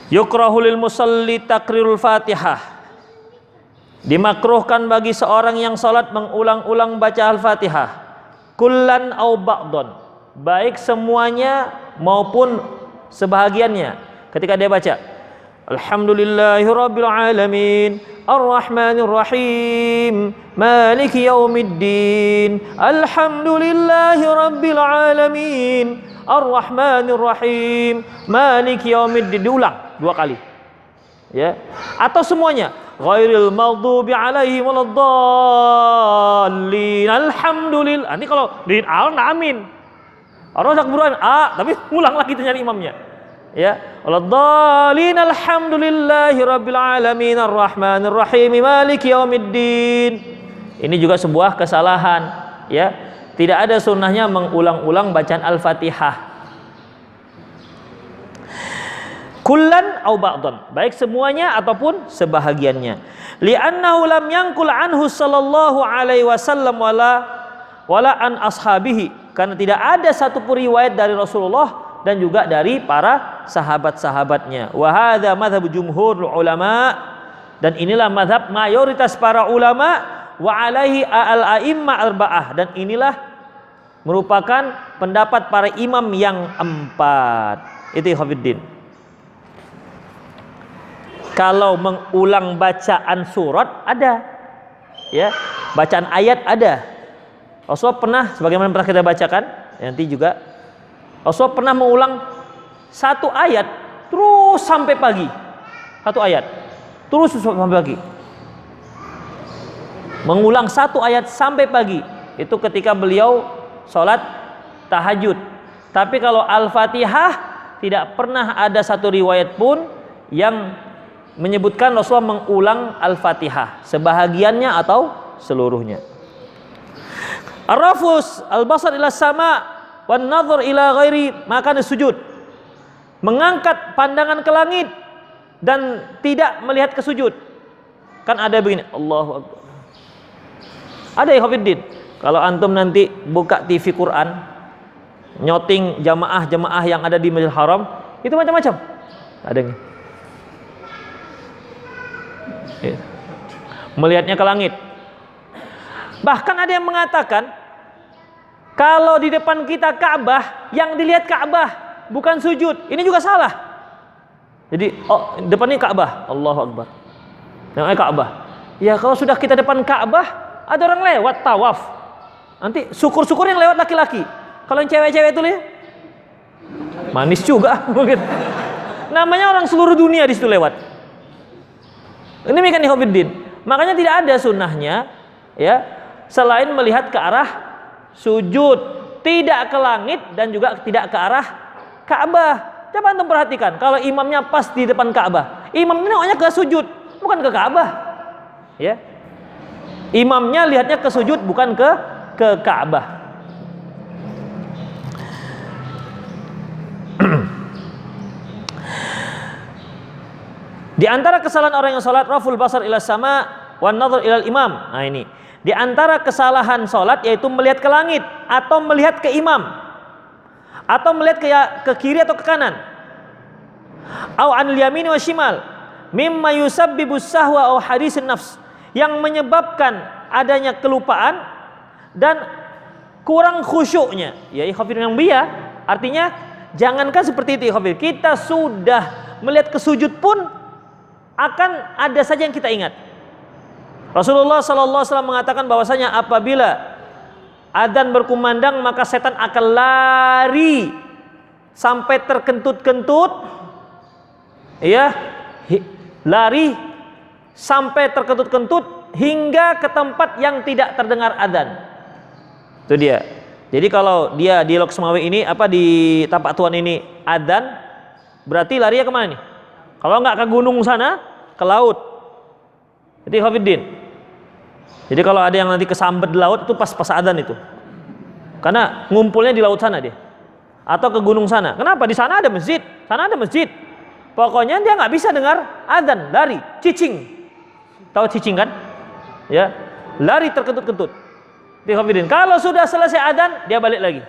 Yukrahu lil musalli takrirul Fatihah. Dimakruhkan bagi seorang yang salat mengulang-ulang baca Al-Fatihah. Kullan au ba'don, baik semuanya maupun sebahagiannya. Ketika dia baca Alhamdulillahirabbil alamin Ar-Rahmanir Rahim Maliki yaumiddin Alhamdulillahirabbil alamin Ar-Rahmanir Rahim Maliki yaumiddin, diulang 2 kali. Ya. Atau semuanya ghairil maghdubi alaihim waladdallin Alhamdulillah. Nanti kalau di amin. Orang sak buruan tapi ulang lagi ternyata imamnya. Ya, waladhdallin alhamdulillahi rabbil alamin arrahmanir rahim maliki yaumiddin. Ini juga sebuah kesalahan, ya. Tidak ada sunnahnya mengulang-ulang bacaan Al-Fatihah. Kullan au ba'dhan, baik semuanya ataupun sebahagiannya. Li'annahu lam yanqul anhu sallallahu alaihi wasallam wala an ashabihi, karena tidak ada satu pun riwayat dari Rasulullah dan juga dari para sahabat-sahabatnya. Wa hadza madzhab jumhur ulama, dan inilah mazhab mayoritas para ulama, wa alaihi al-a'immah arba'ah, dan inilah merupakan pendapat para imam yang 4. Itu Hafidin. Kalau mengulang bacaan surat ada, ya, bacaan ayat ada. Rasulullah pernah, sebagaimana pernah kita bacakan nanti juga, Rasulullah pernah mengulang satu ayat terus sampai pagi. Satu ayat terus sampai pagi. Mengulang satu ayat sampai pagi. Itu ketika beliau sholat tahajud. Tapi kalau Al-Fatihah tidak pernah ada satu riwayat pun yang menyebutkan Rasulullah mengulang Al-Fatihah, sebahagiannya atau seluruhnya. Ar-rafus al-basar ila sama wan nadhar ila ghairi maka sujud. Mengangkat pandangan ke langit dan tidak melihat ke sujud. Kan ada begini, Allahu Akbar. Ada ya Hafiddin. Kalau antum nanti buka TV Quran, nyoting jamaah-jamaah yang ada di Masjidil Haram, itu macam-macam. Ada yang melihatnya ke langit. Bahkan ada yang mengatakan kalau di depan kita Ka'bah, yang dilihat Ka'bah bukan sujud. Ini juga salah. Jadi depannya Ka'bah, Allahu Akbar. Namanya Ka'bah. Ya kalau sudah kita depan Ka'bah, ada orang lewat tawaf. Nanti syukur-syukur yang lewat laki-laki. Kalau yang cewek-cewek itu lihat manis juga mungkin. Namanya orang seluruh dunia di situ lewat. Ini kan Ikhwanuddin. Makanya tidak ada sunnahnya, ya, selain melihat ke arah sujud, tidak ke langit dan juga tidak ke arah Ka'bah. Coba antum perhatikan, kalau imamnya pas di depan Ka'bah, imam ini nengoknya ke sujud, bukan ke Ka'bah. Ya. Imamnya lihatnya ke sujud, bukan ke Ka'bah. Di antara kesalahan orang yang salat raful basar ila sama wan nadhar ila imam. Nah ini. Di antara kesalahan salat yaitu melihat ke langit atau melihat ke imam. Atau melihat ke kiri atau ke kanan. Au anil yamini wa shimal mimma yusabbibu sahwa au hadisin nafs, yang menyebabkan adanya kelupaan dan kurang khusyuknya. Ya ikhwafir yang biya, artinya jangankan seperti itu ikhwafir, kita sudah melihat ke sujud pun akan ada saja yang kita ingat. Rasulullah SAW mengatakan bahwasanya apabila adzan berkumandang maka setan akan lari sampai terkentut-kentut, ya, lari sampai terkentut-kentut hingga ke tempat yang tidak terdengar adzan. Itu dia. Jadi kalau dia di Lok Semawe ini di Tapak Tuan ini adzan, berarti larinya kemana nih? Kalau nggak ke gunung sana, ke laut. Jadi Hafiddin. Jadi kalau ada yang nanti kesambet di laut itu pas adzan itu. Karena ngumpulnya di laut sana dia. Atau ke gunung sana. Kenapa? Di sana ada masjid, sana ada masjid. Pokoknya dia nggak bisa dengar adzan, lari, cicing. Tahu cicing kan? Ya, lari terkentut-kentut. Di Hafiddin. Kalau sudah selesai adzan, dia balik lagi.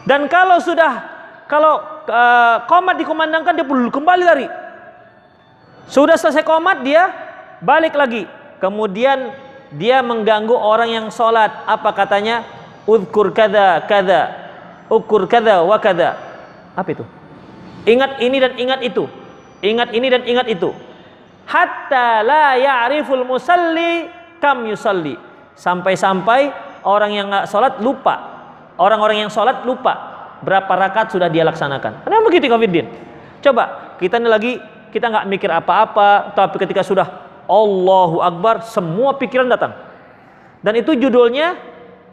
Dan kalau qomat dikumandangkan, dia kembali lari. Sudah selesai qomat, dia balik lagi. Kemudian dia mengganggu orang yang sholat. Apa katanya? Udhkur kada kada, ukur kada wa kada. Apa itu? Ingat ini dan ingat itu. Ingat ini dan ingat itu. Hatta la ya'riful musalli kam yusalli. Sampai-sampai orang yang nggak sholat lupa. Orang-orang yang sholat lupa berapa rakaat sudah dia laksanakan. Karena begitu Kafiddin. Coba kita nggak mikir apa-apa, tapi ketika sudah Allahu Akbar, semua pikiran datang. Dan itu judulnya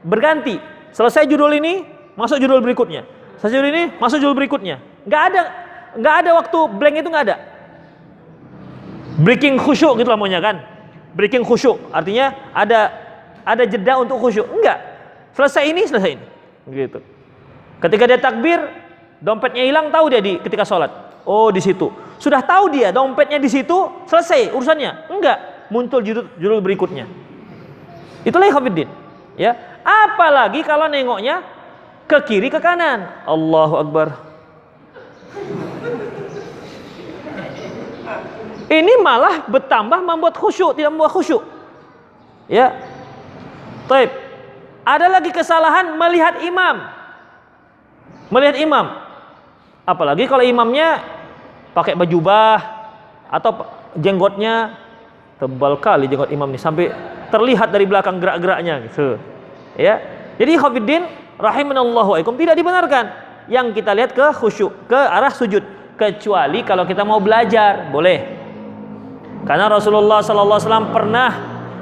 berganti. Selesai judul ini, masuk judul berikutnya. Selesai judul ini, masuk judul berikutnya. Nggak ada nggak ada waktu blank, itu nggak ada. Breaking khusyuk gitu lah maunya kan. Breaking khusyuk artinya ada jeda untuk khusyuk. Enggak. Selesai ini gitu. Ketika dia takbir, dompetnya hilang, tahu dia ketika sholat. Oh, di situ. Sudah tahu dia dompetnya di situ, selesai urusannya. Enggak, muncul judul berikutnya. Itulah ikhwatiddin. Ya. Apalagi kalau nengoknya ke kiri ke kanan. Allahu Akbar. Ini malah bertambah membuat khusyuk, tidak membuat khusyuk. Ya. Baik. Ada lagi kesalahan melihat imam. Melihat imam. Apalagi kalau imamnya pakai baju bah atau jenggotnya tebal kali jenggot imam ini sampai terlihat dari belakang gerak-geraknya gitu. Ya. Jadi ikhwatiddin rahimanallahu wa iyyakum, tidak dibenarkan yang kita lihat ke khusyuk, ke arah sujud, kecuali kalau kita mau belajar, boleh. Karena Rasulullah SAW pernah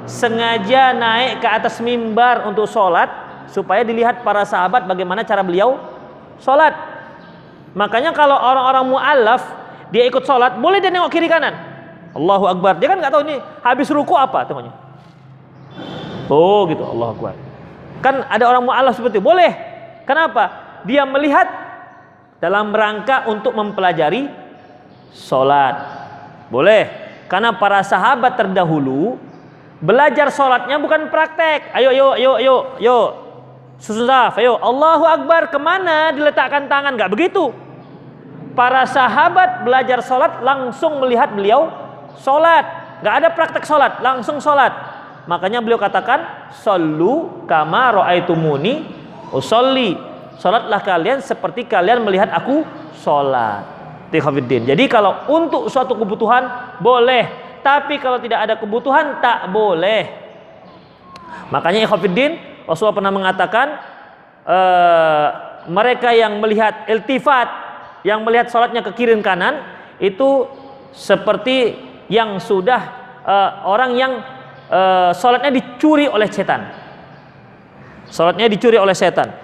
sengaja naik ke atas mimbar untuk sholat supaya dilihat para sahabat bagaimana cara beliau sholat. Makanya kalau orang-orang mu'allaf dia ikut sholat, boleh dia nengok kiri kanan. Allahu Akbar. Dia kan nggak tahu ini habis ruku apa tengoknya. Oh gitu, Allahu Akbar. Kan ada orang mu'allaf seperti itu, boleh. Kenapa? Dia melihat dalam rangka untuk mempelajari sholat. Boleh. Karena para sahabat terdahulu belajar sholatnya bukan praktek. Ayo. Susun saf, ayo. Allahu Akbar, kemana diletakkan tangan? Nggak begitu. Para sahabat belajar sholat langsung melihat beliau sholat. Nggak ada praktek sholat, langsung sholat. Makanya beliau katakan, Shollu kama ra'aitumuni usolli. Sholatlah kalian seperti kalian melihat aku sholat. Jadi kalau untuk suatu kebutuhan boleh, tapi kalau tidak ada kebutuhan tak boleh. Makanya ikhwatiddin, Rasulullah pernah mengatakan mereka yang melihat iltifat, yang melihat sholatnya ke kiri dan kanan, itu seperti yang sudah orang yang sholatnya dicuri oleh setan. Sholatnya dicuri oleh setan.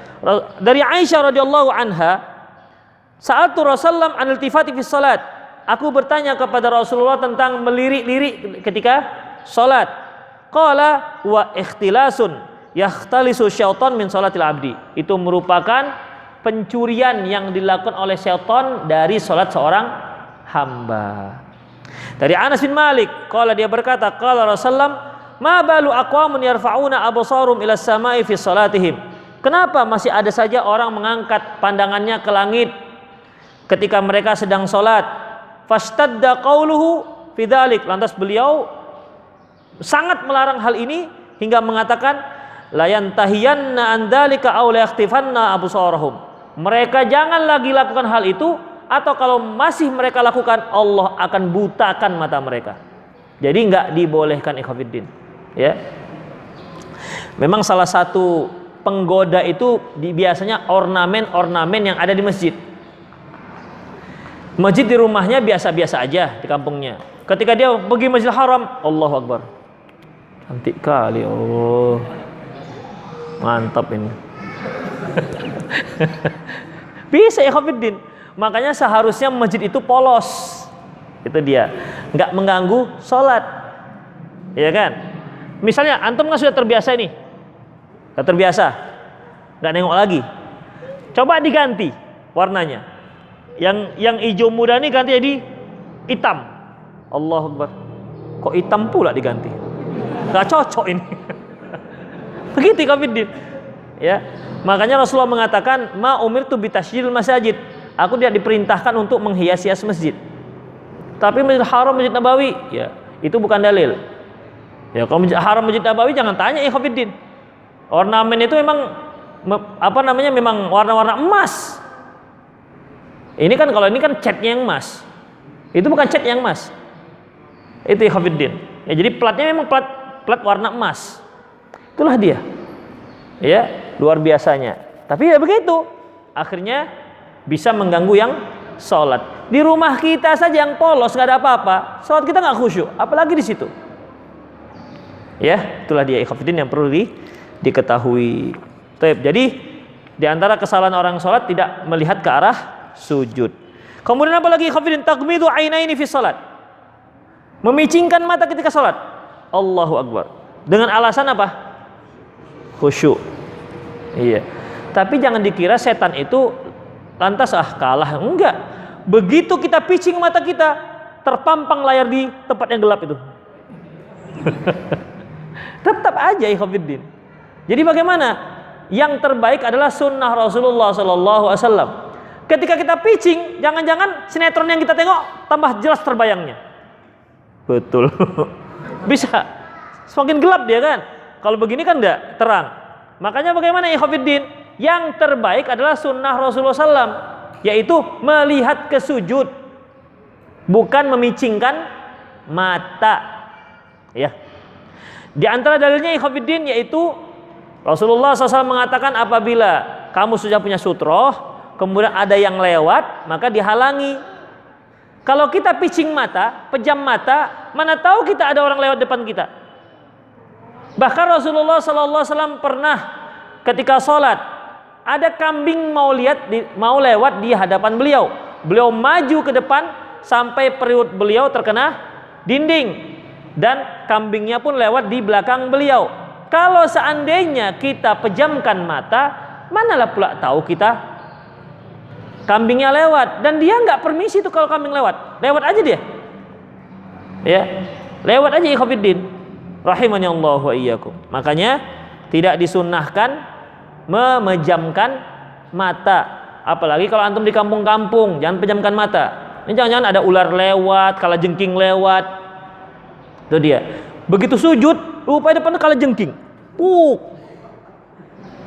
Dari Aisyah radhiyallahu anha, Sa'altu Rasulullah an iltifati fi salat. Aku bertanya kepada Rasulullah tentang melirik-lirik ketika salat. Qala wa ikhtilasun yakhtalisu syaitan min salatil abdi. Itu merupakan pencurian yang dilakukan oleh syaitan dari salat seorang hamba. Dari Anas bin Malik, qala dia berkata, qala Rasulullah, ma balu aqwamun yarfa'una absarum ila samai fi salatihim. Kenapa masih ada saja orang mengangkat pandangannya ke langit ketika mereka sedang sholat? Fastadda qauluhu fi dzalik. Lantas beliau sangat melarang hal ini hingga mengatakan la yantahiyanna an dzalika aw la yakhtifanna absarahum. Mereka jangan lagi lakukan hal itu, atau kalau masih mereka lakukan Allah akan butakan mata mereka. Jadi enggak dibolehkan ikhwatiddin. Ya. Memang salah satu penggoda itu biasanya ornamen-ornamen yang ada di masjid. Masjid di rumahnya biasa-biasa aja di kampungnya. Ketika dia pergi Masjidil Haram, Allahu Akbar. Cantik kali, oh. Mantap ini. Bisa ikhwatiddin. Makanya seharusnya masjid itu polos. Itu dia. Enggak mengganggu sholat. Iya kan? Misalnya antum kan sudah terbiasa ini. Sudah terbiasa. Enggak nengok lagi. Coba diganti warnanya. Yang hijau muda ini ganti jadi hitam. Allahu Akbar. Kok hitam pula diganti? Gak cocok ini. Begitu ikhwatiddin. Ya. Makanya Rasulullah mengatakan, ma umirtu bitasydidil masajid. Aku tidak diperintahkan untuk menghias-hias masjid. Tapi Masjidil Haram, Masjid Nabawi, ya, itu bukan dalil. Ya, kalau Masjid Haram, Masjid Nabawi jangan tanya ikhwatiddin. Ornamen itu memang memang warna-warna emas. Ini kan kalau ini kan catnya yang emas. Itu bukan cat yang emas. Itu ikhwatiddin. Ya, jadi platnya memang plat warna emas. Itulah dia. Ya, luar biasanya. Tapi ya begitu. Akhirnya bisa mengganggu yang sholat. Di rumah kita saja yang polos nggak ada apa-apa, sholat kita nggak khusyuk, apalagi di situ. Ya, itulah dia ikhwatiddin yang perlu diketahui. Jadi di antara kesalahan orang sholat tidak melihat ke arah sujud. Kemudian apa lagi ikhwatiddin? Taghmidu ainaini fi salat. Memicingkan mata ketika salat. Allahu Akbar. Dengan alasan apa? Khusyuk. Iya. Tapi jangan dikira setan itu lantas kalah. Enggak. Begitu kita picing mata kita, terpampang layar di tempat yang gelap itu. Tetap aja ikhwatiddin. Jadi bagaimana? Yang terbaik adalah sunnah Rasulullah sallallahu alaihi wasallam. Ketika kita pitching, jangan-jangan sinetron yang kita tengok tambah jelas terbayangnya. Betul. Bisa. Semakin gelap dia kan. Kalau begini kan enggak terang. Makanya bagaimana ikhwatiddin? Yang terbaik adalah sunnah Rasulullah SAW, yaitu melihat ke sujud, bukan memicingkan mata. Ya. Di antara dalilnya ikhwatiddin yaitu Rasulullah SAW mengatakan apabila kamu sudah punya sutroh, kemudian ada yang lewat, maka dihalangi. Kalau kita picing mata, pejam mata, mana tahu kita ada orang lewat depan kita. Bahkan Rasulullah SAW pernah ketika sholat, ada kambing mau lewat di hadapan beliau. Beliau maju ke depan sampai perut beliau terkena dinding, dan kambingnya pun lewat di belakang beliau. Kalau seandainya kita pejamkan mata, manalah pula tahu kita kambingnya lewat, dan dia nggak permisi tuh kalau kambing lewat aja dia, ya, lewat aja ikhwatiddin, rahimani Allah wa iyyakum. Makanya tidak disunnahkan memejamkan mata, apalagi kalau antum di kampung-kampung, jangan pejamkan mata. Ini jangan-jangan ada ular lewat, kalajengking lewat, itu dia. Begitu sujud, rupanya depan kalajengking,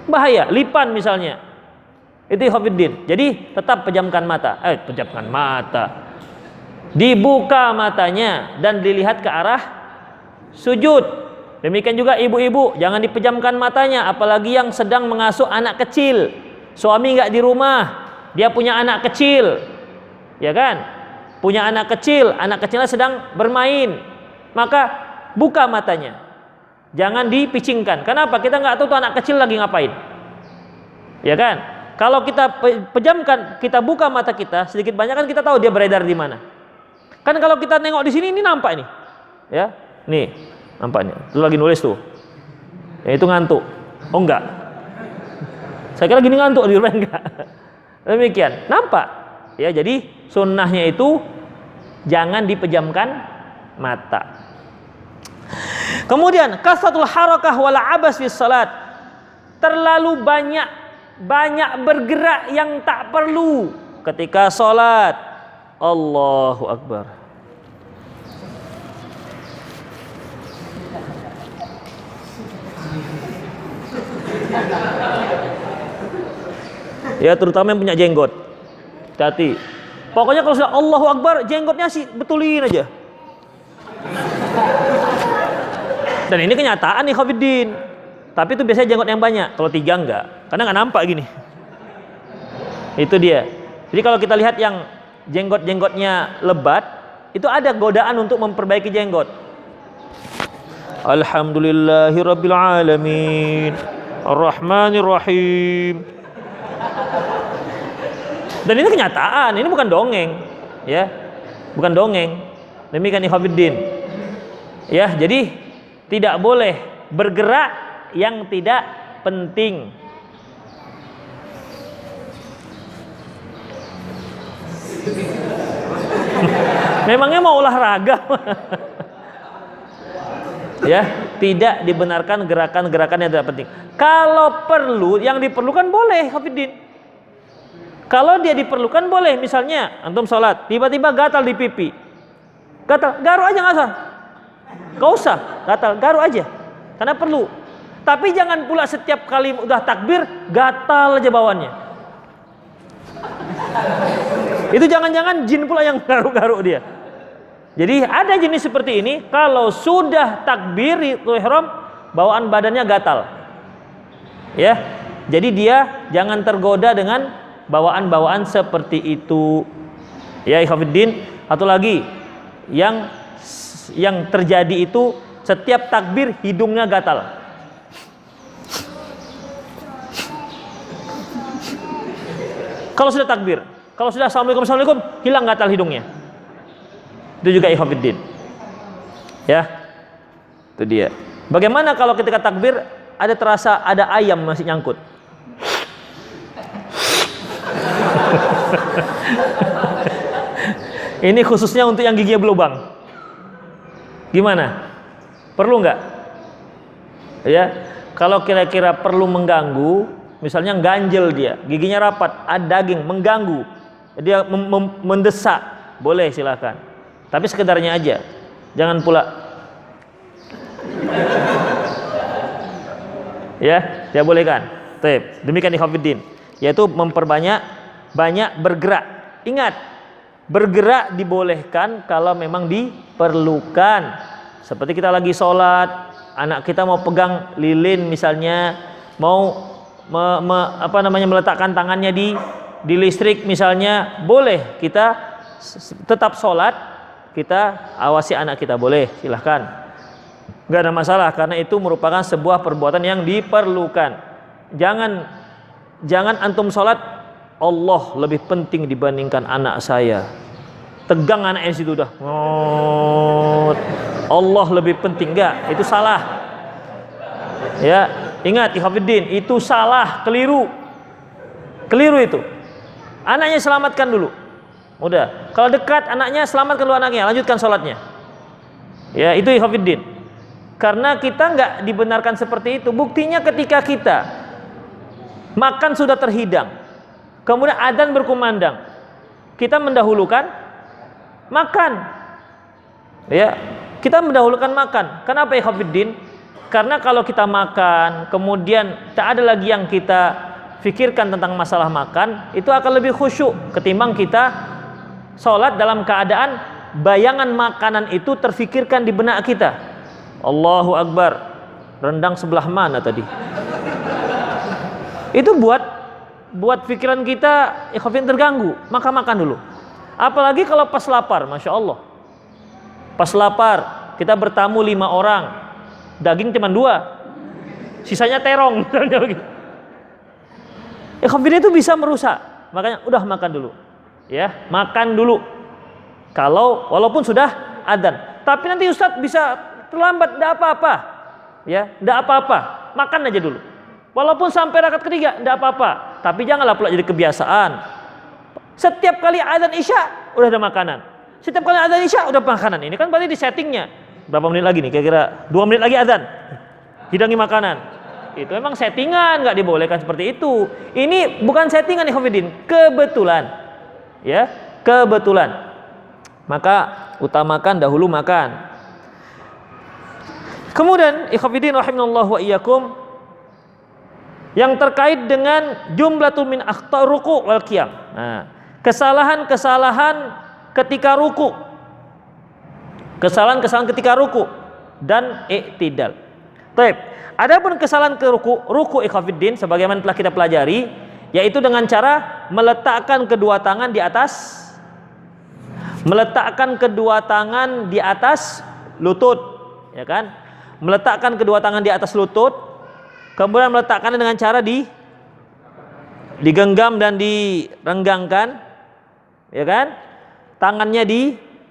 bahaya, lipan misalnya. Itu ikhwatiddin. Jadi tetap pejamkan mata. Dibuka matanya dan dilihat ke arah sujud. Demikian juga ibu-ibu, jangan dipejamkan matanya, apalagi yang sedang mengasuh anak kecil. Suami nggak di rumah, dia punya anak kecil, ya kan? Punya anak kecil, anak kecilnya sedang bermain, maka buka matanya, jangan dipicingkan. Kenapa? Kita nggak tahu tuh anak kecil lagi ngapain, ya kan? Kalau kita pejamkan, kita buka mata kita, sedikit banyak kan kita tahu dia beredar di mana. Kan kalau kita nengok di sini, ini nampak nih, ya, nih nampaknya. Lu lagi nulis tuh, ya itu ngantuk. Oh enggak, saya kira gini ngantuk di rumah, enggak. Demikian, nampak. Ya, jadi sunnahnya itu jangan dipejamkan mata. Kemudian kasratul harakah wal abas fi salat. Terlalu banyak bergerak yang tak perlu ketika salat. Allahu Akbar. Ya, terutama yang punya jenggot. Hati-hati. Pokoknya kalau sudah Allahu Akbar, jenggotnya sih betulin aja. Dan ini kenyataan nih ikhwatiddin. Tapi itu biasanya jenggot yang banyak. Kalau 3 enggak, karena nggak nampak gini. Itu dia. Jadi kalau kita lihat yang jenggot-jenggotnya lebat, itu ada godaan untuk memperbaiki jenggot. Alhamdulillahirabbil alamin, arrahmanir rahim. Dan ini kenyataan, ini bukan dongeng, ya, bukan dongeng. Demikian ikhwatiddin. Ya, jadi tidak boleh bergerak yang tidak penting. Memangnya mau olahraga? Ya, tidak dibenarkan gerakan-gerakan yang tidak penting. Kalau perlu, yang diperlukan boleh, ikhwatiddin. Kalau dia diperlukan boleh, misalnya antum sholat, tiba-tiba gatal di pipi, gatal, garuk aja, nggak usah gatal, garuk aja, karena perlu. Tapi jangan pula setiap kali udah takbir gatal aja bawaannya. Itu jangan-jangan jin pula yang garuk-garuk dia. Jadi ada jenis seperti ini, kalau sudah takbir itu ihram, bawaan badannya gatal. Ya, jadi dia jangan tergoda dengan bawaan-bawaan seperti itu. Ya ikhwatiddin, atau lagi yang terjadi itu setiap takbir hidungnya gatal. Kalau sudah takbir, Kalau sudah assalamualaikum hilang gatal hidungnya. Itu juga ikhwatiddin. Ya. Itu dia. Bagaimana kalau ketika takbir ada terasa ada ayam masih nyangkut? Ini khususnya untuk yang giginya berlubang. Gimana? Perlu nggak? Ya, kalau kira-kira perlu mengganggu, misalnya ganjel dia, giginya rapat, ada daging mengganggu, dia mendesak, boleh silakan. Tapi sekedarnya aja, jangan pula. Ya, tidak boleh kan? Demikian ikhwatiddin, yaitu memperbanyak bergerak. Ingat, bergerak dibolehkan kalau memang diperlukan. Seperti kita lagi sholat, anak kita mau pegang lilin misalnya, mau meletakkan tangannya di listrik misalnya, boleh kita tetap sholat, kita awasi anak kita, boleh, silahkan, nggak ada masalah, karena itu merupakan sebuah perbuatan yang diperlukan. Jangan antum sholat, Allah lebih penting dibandingkan anak saya. Tegang anaknya situ udah. Allah lebih penting, enggak, itu salah. Ya, ingat ikhwatiddin, itu salah, keliru itu. Anaknya selamatkan dulu. Udah, kalau dekat anaknya, selamatkan dulu anaknya, lanjutkan sholatnya. Ya, itu ikhwatiddin. Karena kita enggak dibenarkan seperti itu. Buktinya ketika kita makan sudah terhidang, kemudian adzan berkumandang, kita mendahulukan makan. Ya, kita mendahulukan makan. Kenapa ikhwatiddin? Karena kalau kita makan, kemudian tak ada lagi yang kita fikirkan tentang masalah makan, itu akan lebih khusyuk ketimbang kita sholat dalam keadaan bayangan makanan itu terfikirkan di benak kita. Allahu Akbar, rendang sebelah mana tadi? Itu buat pikiran kita ikhwatiddin terganggu, maka makan dulu. Apalagi kalau pas lapar, Masya Allah. Pas lapar, kita bertamu 5 orang, daging cuma 2, sisanya terong misalnya begitu. Ikhwatiddin itu bisa merusak, makanya udah makan dulu. Ya, makan dulu. Kalau walaupun sudah adzan, tapi nanti Ustadz bisa terlambat, enggak apa-apa. Ya, enggak apa-apa. Makan aja dulu. Walaupun sampai rakaat ketiga enggak apa-apa, tapi janganlah pula jadi kebiasaan. Setiap kali adzan Isya udah ada makanan. Setiap kali adzan Isya udah makanan. Ini kan berarti di settingnya. Berapa menit lagi nih? Kira-kira 2 menit lagi adzan. Hidangi makanan. Itu memang settingan, nggak dibolehkan seperti itu. Ini bukan settingan ikhwatiddin, kebetulan. Ya, kebetulan. Maka utamakan dahulu makan. Kemudian ikhwatiddin rahimanallahu wa iyyakum, yang terkait dengan jumlatul min akhta ruku' wal qiyam. Nah, kesalahan-kesalahan ketika ruku, kesalahan ketika ruku dan i'tidal. Baik, adapun kesalahan ke ruku ikhwatiddin sebagaimana telah kita pelajari, yaitu dengan cara meletakkan kedua tangan di atas lutut, ya kan? Meletakkan kedua tangan di atas lutut, kemudian meletakkannya dengan cara digenggam dan direnggangkan, ya kan? Tangannya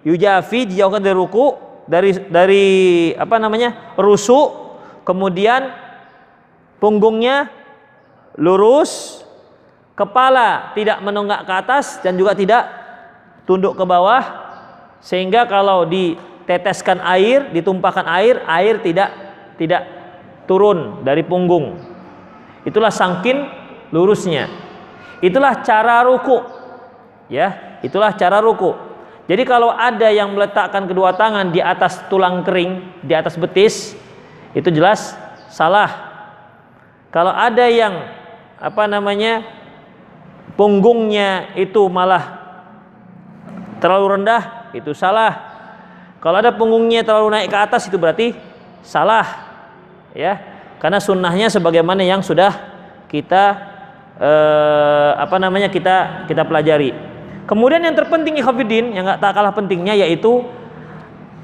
yujafi, dijauhkan dari ruku, dari rusuk, kemudian punggungnya lurus, kepala tidak menunggak ke atas dan juga tidak tunduk ke bawah, sehingga kalau diteteskan air, ditumpahkan air tidak turun dari punggung. Itulah sangkin lurusnya. Itulah cara ruku. Ya, itulah cara ruku. Jadi kalau ada yang meletakkan kedua tangan di atas tulang kering, di atas betis, itu jelas salah. Kalau ada yang punggungnya itu malah terlalu rendah, itu salah. Kalau ada punggungnya terlalu naik ke atas, itu berarti salah. Ya, karena sunnahnya sebagaimana yang sudah kita kita pelajari. Kemudian yang terpenting ikhwatiddin, yang tak kalah pentingnya, yaitu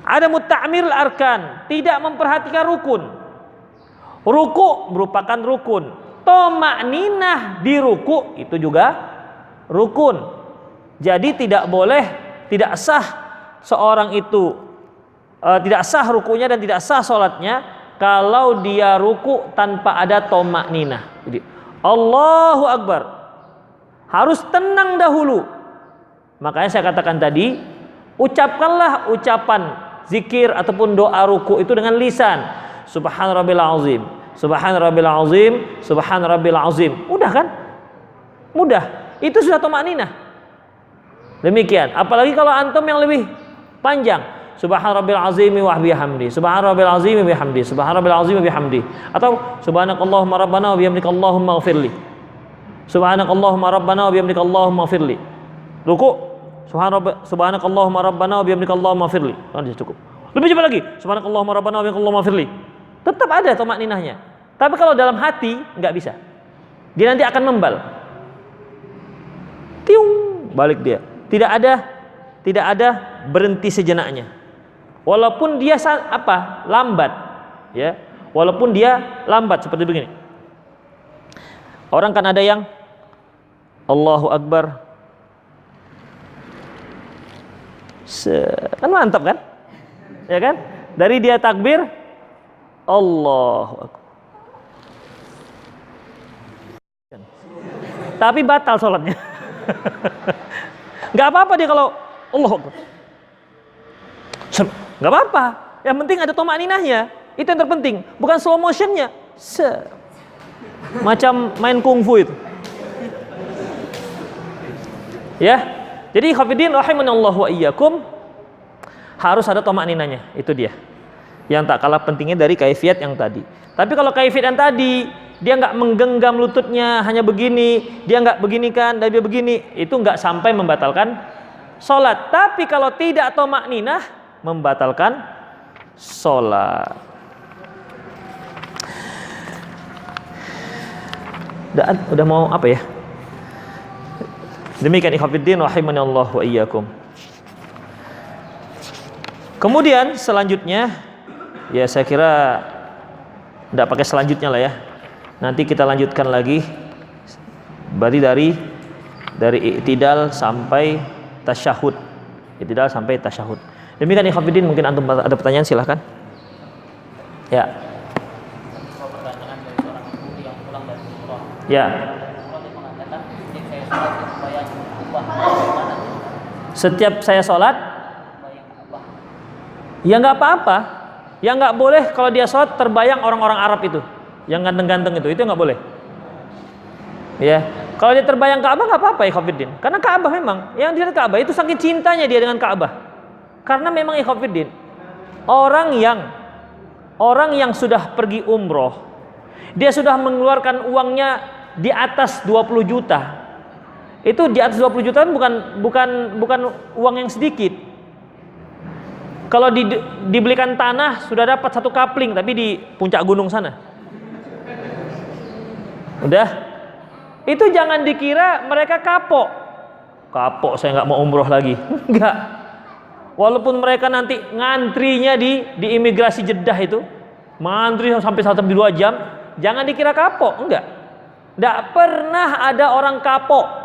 ada muta'mir arkan, tidak memperhatikan rukun. Ruku merupakan rukun. Toma'ninah di ruku itu juga rukun. Jadi tidak boleh, tidak sah seorang itu tidak sah rukunya dan tidak sah sholatnya kalau dia ruku tanpa ada tomak ninah. Jadi Allahu Akbar, harus tenang dahulu. Makanya saya katakan tadi, ucapkanlah ucapan zikir ataupun doa ruku itu dengan lisan. Subhan rabbil azim, subhan rabbil azim, subhan rabbil azim. Mudah kan? Mudah. Itu sudah tomak ninah. Demikian. Apalagi kalau antum yang lebih panjang. Subhan rabbil azim wa bihamdi, subhan rabbil azim wa bihamdi, subhan rabbil azim wa bihamdi. Atau subhanakallahumma rabbana wa bihamdika allahumma ighfirli. Subhanakallahumma rabbana wa bihamdika allahumma ighfirli. Ruku, subhanakallahumma rabbana wa bihamdika allahumma ighfirli. Sudah cukup. Lebih cepat lagi. Subhanakallahumma rabbana wa bihamdika allahumma ighfirli. Tetap ada tomak ninahnya. Tapi kalau dalam hati nggak bisa. Dia nanti akan membal. Tiung, balik dia. Tidak ada berhenti sejenaknya. Walaupun dia lambat, ya. Walaupun dia lambat seperti begini. Orang kan ada yang Allahu Akbar. Kan mantap kan? Ya kan? Dari dia takbir Allahu Akbar. Tapi batal sholatnya. Gak apa-apa dia kalau Allahu Akbar. Gak apa-apa. Yang penting ada tomak ninahnya. Itu yang terpenting. Bukan slow motionnya. Macam main kungfu itu. Ya. Jadi khafidin rahimanallah wa iyyakum, harus ada tomak ninahnya. Itu dia. Yang tak kalah pentingnya dari kaifiyat yang tadi. Tapi kalau kaifiyat yang tadi, dia nggak menggenggam lututnya hanya begini, dia nggak beginikan, dan dia begini, itu nggak sampai membatalkan sholat. Tapi kalau tidak tomak ninah, membatalkan sholat. Udah mau apa ya? Demikian ikhwatiddin rahimanallah wa iyyakum. Kemudian selanjutnya, ya saya kira tidak pakai selanjutnya lah ya. Nanti kita lanjutkan lagi. Berarti dari i'tidal sampai tasyahud. I'tidal sampai tasyahud. Demikian ikhwatiddin, mungkin antum ada pertanyaan, silahkan. Ya. Ya. Setiap saya sholat, ya nggak apa-apa. Yang nggak boleh kalau dia sholat terbayang orang-orang Arab itu, yang ganteng-ganteng itu nggak boleh. Ya, kalau dia terbayang Ka'bah nggak apa-apa ya Khafidin, karena Ka'bah memang yang dilihat Ka'bah itu saking cintanya dia dengan Ka'bah. Karena memang ya Khafidin, orang yang sudah pergi umroh, dia sudah mengeluarkan uangnya di atas 20 juta. Itu di atas 20 juta bukan uang yang sedikit. Kalau dibelikan tanah sudah dapat 1 kapling, tapi di puncak gunung sana. Udah. Itu jangan dikira mereka kapok. Kapok saya nggak mau umroh lagi. Enggak. Walaupun mereka nanti ngantrinya di imigrasi Jeddah itu, ngantri sampai 1-2 jam, jangan dikira kapok. Enggak. Enggak pernah ada orang kapok.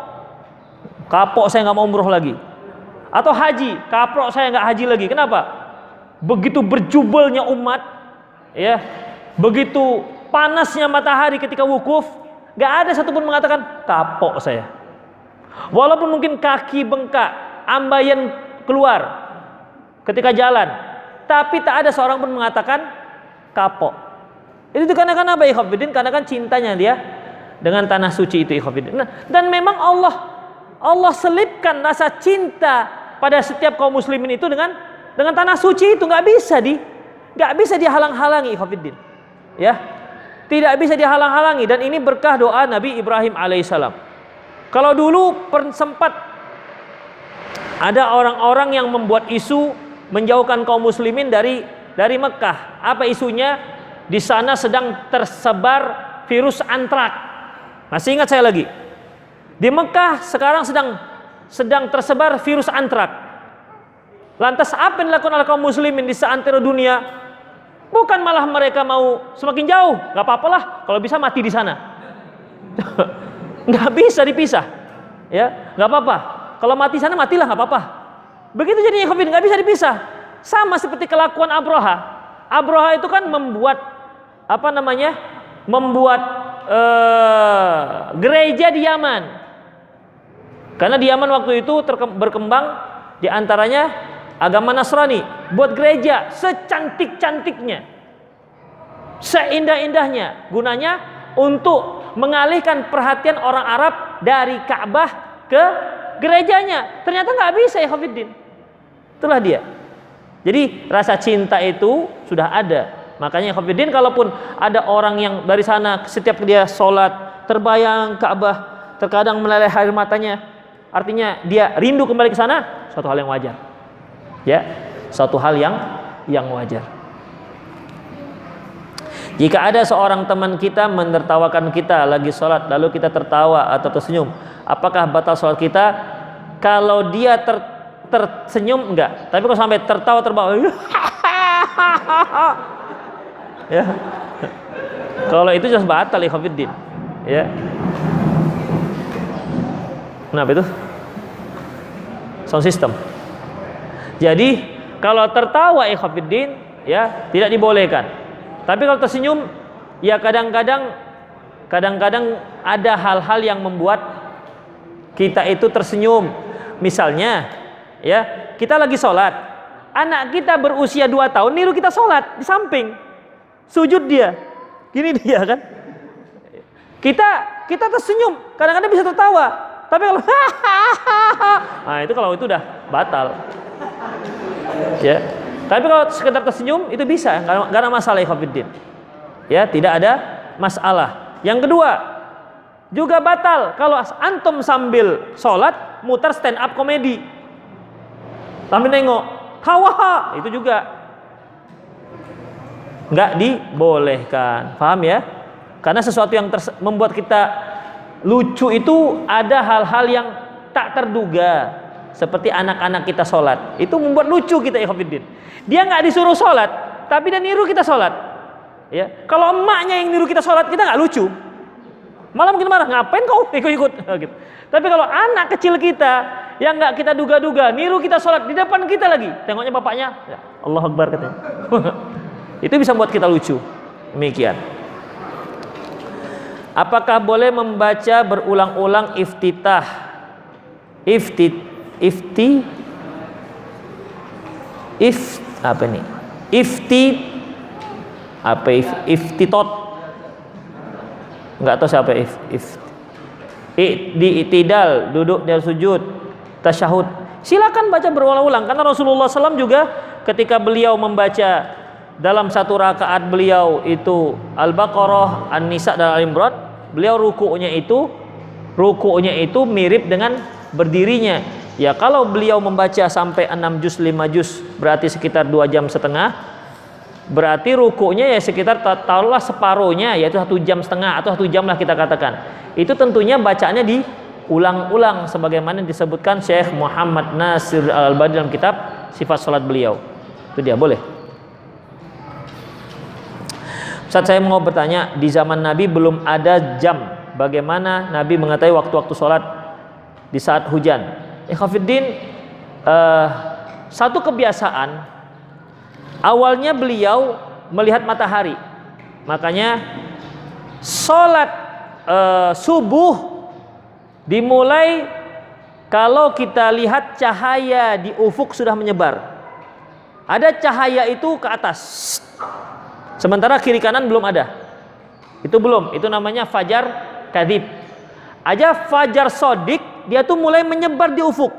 Kapok saya nggak mau umroh lagi. Atau haji, kapok saya nggak haji lagi. Kenapa? Begitu berjubelnya umat, ya, begitu panasnya matahari ketika wukuf, nggak ada satupun mengatakan kapok saya. Walaupun mungkin kaki bengkak, ambayan keluar ketika jalan, tapi tak ada seorang pun mengatakan kapok. Itu dikarenakan apa, ikhwatiddin? Karena kan cintanya dia dengan tanah suci itu, ikhwatiddin. Nah, dan memang Allah selipkan rasa cinta pada setiap kaum muslimin itu dengan tanah suci itu. Nggak bisa dihalang-halangi, ikhwatiddin. Ya, tidak bisa dihalang-halangi. Dan ini berkah doa Nabi Ibrahim alaihissalam. Kalau dulu sempat ada orang-orang yang membuat isu menjauhkan kaum muslimin dari Mekah. Apa isunya? Di sana sedang tersebar virus antrak. Masih ingat saya lagi? Di Mekah sekarang sedang tersebar virus antrak. Lantas apa yang dilakukan oleh kaum muslimin di seantero dunia? Bukan malah mereka mau semakin jauh, nggak apa-apalah kalau bisa mati di sana. Nggak bisa dipisah, ya, nggak apa-apa. Kalau mati sana matilah, nggak apa-apa. Begitu jadinya ikhwafidin, nggak bisa dipisah. Sama seperti kelakuan Abraha. Abraha itu kan membuat membuat gereja di Yaman. Karena di Yaman waktu itu berkembang di antaranya agama Nasrani. Buat gereja secantik-cantiknya, seindah-indahnya, gunanya untuk mengalihkan perhatian orang Arab dari Ka'bah ke gerejanya. Ternyata nggak bisa ya ikhwatiddin. Itulah dia. Jadi rasa cinta itu sudah ada. Makanya ikhwatiddin, kalaupun ada orang yang dari sana setiap dia sholat terbayang Ka'bah, terkadang meleleh air matanya, artinya dia rindu kembali ke sana, suatu hal yang wajar. Ya, suatu hal yang wajar. Jika ada seorang teman kita menertawakan kita lagi sholat, lalu kita tertawa atau tersenyum, apakah batal sholat kita? Kalau dia tersenyum enggak, tapi kalau sampai tertawa terbawa, ya, kalau itu jelas batal ikhwatiddin. Ya, kenapa itu? Sound system. Jadi kalau tertawa ikhwatiddin, ya tidak dibolehkan. Tapi kalau tersenyum, ya kadang-kadang ada hal-hal yang membuat kita itu tersenyum. Misalnya, ya kita lagi sholat, anak kita berusia 2 tahun niru kita sholat di samping, sujud dia, gini dia kan. Kita tersenyum, kadang-kadang bisa tertawa. Tapi kalau nah kalau itu udah batal. Ya. Tapi kalau sekedar tersenyum itu bisa, nggak ada masalah ikhwatiddin. Ya, tidak ada masalah. Yang kedua, juga batal kalau antum sambil sholat muter stand up komedi, sambil nengok, hawa, itu juga nggak dibolehkan. Paham ya? Karena sesuatu yang membuat kita lucu itu ada hal-hal yang tak terduga. Seperti anak-anak kita sholat, itu membuat lucu kita ikhwatiddin. Dia nggak disuruh sholat, tapi dia niru kita sholat. Ya, kalau emaknya yang niru kita sholat, kita nggak lucu, malah mungkin marah, ngapain kau ikut-ikut gitu. Tapi kalau anak kecil kita yang nggak kita duga-duga niru kita sholat di depan kita lagi, tengoknya bapaknya, ya, Allahu Akbar katanya. Itu bisa buat kita lucu. Demikian. Apakah boleh membaca berulang-ulang iftitah? Iftitot, nggak tahu siapa di itidal, duduk dan sujud, tasyahud. Silakan baca berulang-ulang, karena Rasulullah SAW juga ketika beliau membaca dalam satu rakaat beliau itu Al-Baqarah, An-Nisa dan Al-Imran, beliau ruku'nya itu mirip dengan berdirinya. Ya, kalau beliau membaca sampai 6 juz 5 juz berarti sekitar 2,5 jam. Berarti rukuknya ya sekitar taruhlah separuhnya, yaitu 1,5 jam atau 1 jam lah kita katakan. Itu tentunya bacaannya diulang-ulang sebagaimana disebutkan Syekh Muhammad Nasir Al-Albani dalam kitab Sifat Salat beliau. Itu dia, boleh. Ustaz, saya mau bertanya, di zaman Nabi belum ada jam. Bagaimana Nabi mengetahui waktu-waktu sholat di saat hujan? Ikhwatiddin, satu kebiasaan, awalnya beliau melihat matahari. Makanya sholat subuh dimulai kalau kita lihat cahaya di ufuk sudah menyebar. Ada cahaya itu ke atas, sementara kiri kanan belum ada. Itu belum, itu namanya fajar kadhib. Aja fajar sodik, dia tuh mulai menyebar di ufuk.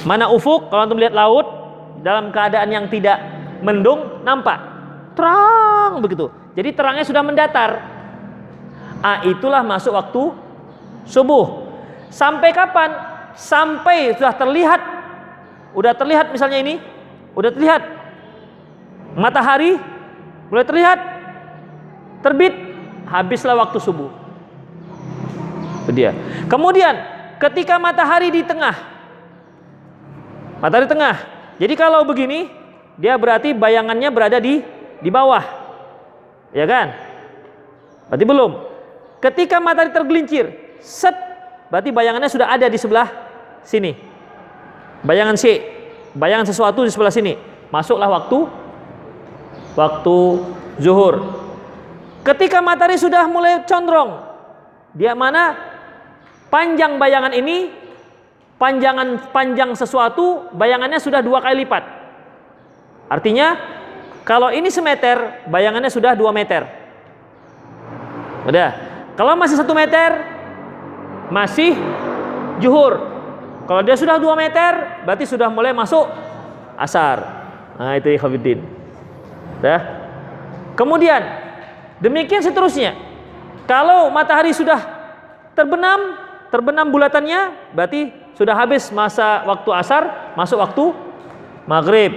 Mana ufuk? Kalau antum lihat laut dalam keadaan yang tidak mendung, nampak terang begitu. Jadi terangnya sudah mendatar. Itulah masuk waktu subuh. Sampai kapan? Sampai sudah terlihat, misalnya ini, udah terlihat matahari, mulai terlihat terbit, habislah waktu subuh. Itu dia. Kemudian ketika matahari di tengah, jadi kalau begini dia berarti bayangannya berada di bawah, ya kan? Berarti belum. Ketika matahari tergelincir, set, berarti bayangannya sudah ada di sebelah sini. Bayangan C, bayangan sesuatu di sebelah sini. Masuklah waktu zuhur. Ketika matahari sudah mulai condrong, dia mana? Panjang bayangan ini, panjang sesuatu, bayangannya sudah 2 kali lipat. Artinya, kalau ini semeter, bayangannya sudah 2 meter. Udah. Kalau masih 1 meter, masih zuhur. Kalau dia sudah 2 meter, berarti sudah mulai masuk asar. Nah, itu ikhwatiddin. Dah. Kemudian demikian seterusnya. Kalau matahari sudah terbenam bulatannya, berarti sudah habis masa waktu asar, masuk waktu maghrib.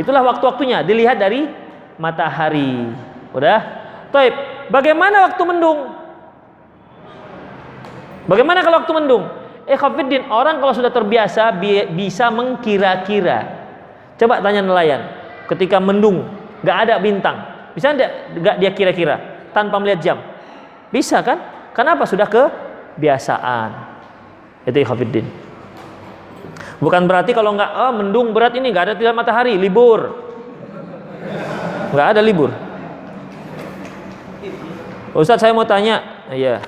Itulah waktu-waktunya dilihat dari matahari. Udah? Taib. Bagaimana waktu mendung? Bagaimana kalau waktu mendung? Ikhwatiddin, orang kalau sudah terbiasa bisa mengkira-kira. Coba tanya nelayan, ketika mendung, nggak ada bintang, bisa nggak dia kira-kira tanpa melihat jam? Bisa kan? Kenapa? Sudah kebiasaan. Itu ikhwatiddin. Bukan berarti kalau nggak mendung berat ini nggak ada tidak matahari, libur. Nggak ada libur. Ustadz, saya mau tanya, iya.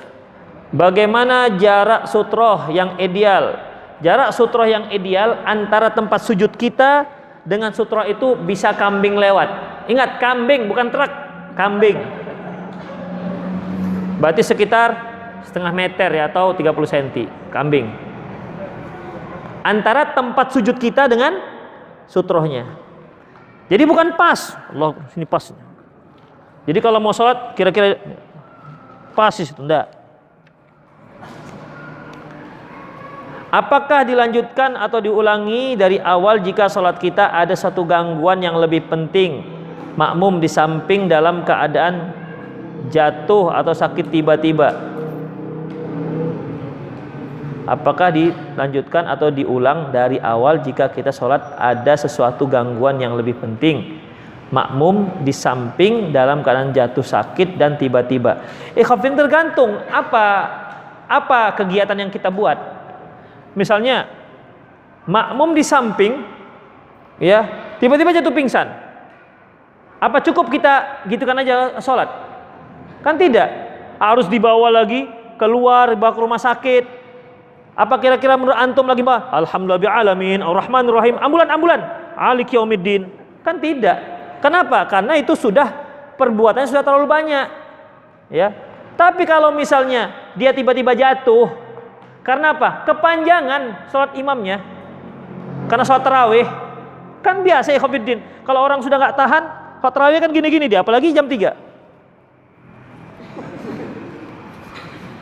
Bagaimana jarak sutroh yang ideal? Jarak sutroh yang ideal antara tempat sujud kita dengan sutroh itu bisa kambing lewat. Ingat, kambing bukan truk, kambing. Berarti sekitar setengah meter ya, atau 30 cm, kambing. Antara tempat sujud kita dengan sutrohnya. Jadi bukan pas. Allah, sini pas. Jadi kalau mau sholat kira-kira pas di situ, enggak. Apakah dilanjutkan atau diulangi dari awal jika sholat kita ada satu gangguan yang lebih penting, makmum di samping dalam keadaan jatuh atau sakit tiba-tiba? Apakah dilanjutkan atau diulang dari awal jika kita sholat ada sesuatu gangguan yang lebih penting, makmum di samping dalam keadaan jatuh sakit dan tiba-tiba? Ikhwafin, tergantung apa kegiatan yang kita buat. Misalnya makmum di samping, ya, tiba-tiba jatuh pingsan. Apa cukup kita gitukan aja sholat? Kan tidak. Harus dibawa lagi keluar, dibawa ke rumah sakit. Apa kira-kira menurut antum lagi mbak? Alhamdulillah alamin, ar-Rahmanir Rahim, ambulan, Maliki yaumiddin. Kan tidak. Kenapa? Karena itu sudah perbuatannya sudah terlalu banyak. Ya. Tapi kalau misalnya dia tiba-tiba jatuh, karena apa? Kepanjangan sholat imamnya. Karena sholat tarawih kan biasa ya ikhwatiddin. Kalau orang sudah nggak tahan, sholat tarawih kan gini-gini dia, apalagi jam 3.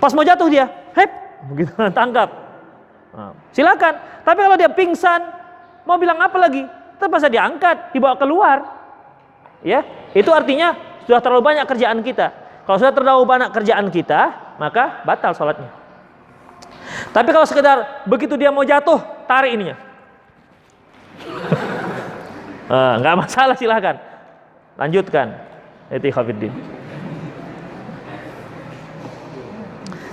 Pas mau jatuh dia, hep, begitu tangkap. Nah, silakan. Tapi kalau dia pingsan, mau bilang apa lagi? Terpaksa diangkat, dibawa keluar. Ya, itu artinya sudah terlalu banyak kerjaan kita. Kalau sudah terlalu banyak kerjaan kita, maka batal sholatnya. Tapi kalau sekedar begitu dia mau jatuh, tarik ininya, nggak masalah, silahkan lanjutkan. Itu ikhwatiddin.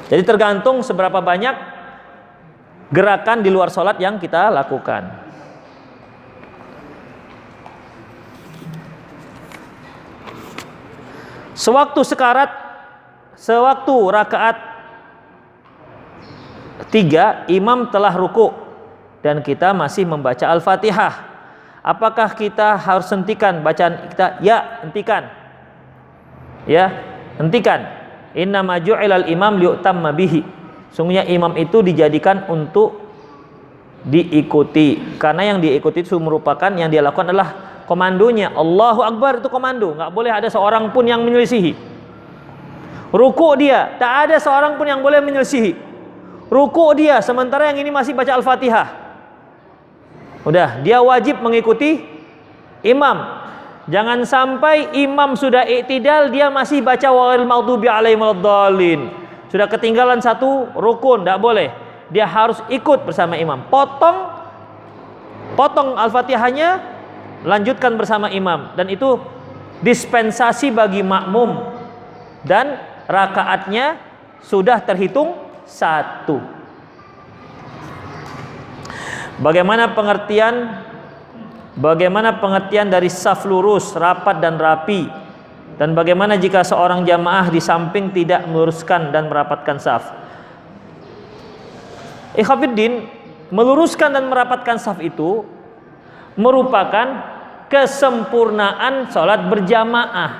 Jadi tergantung seberapa banyak gerakan di luar sholat yang kita lakukan. Sewaktu rakaat 3 imam telah ruku dan kita masih membaca Al-Fatihah. Apakah kita harus hentikan bacaan kita? Ya, hentikan. Ya, hentikan. Innama ju'ilal imam liyu'tamma bihi. Sungguhnya imam itu dijadikan untuk diikuti. Karena yang diikuti itu merupakan, yang dia lakukan adalah komandonya. Allahu Akbar itu komando. Nggak boleh ada seorang pun yang menyelisihi. Ruku dia, tak ada seorang pun yang boleh menyelisihi. Ruku dia, sementara yang ini masih baca Al-Fatihah. Udah, dia wajib mengikuti imam. Jangan sampai imam sudah i'tidal, dia masih baca wa'il maghdubi alaihim waladdallin. Sudah ketinggalan satu rukun, tidak boleh. Dia harus ikut bersama imam. Potong Al-Fatihahnya, lanjutkan bersama imam. Dan itu dispensasi bagi makmum. Dan rakaatnya sudah terhitung 1. Bagaimana pengertian dari saf lurus, rapat dan rapi? Dan bagaimana jika seorang jamaah di samping tidak meluruskan dan merapatkan saf? Ikhwatiddin, meluruskan dan merapatkan saf itu merupakan kesempurnaan sholat berjamaah,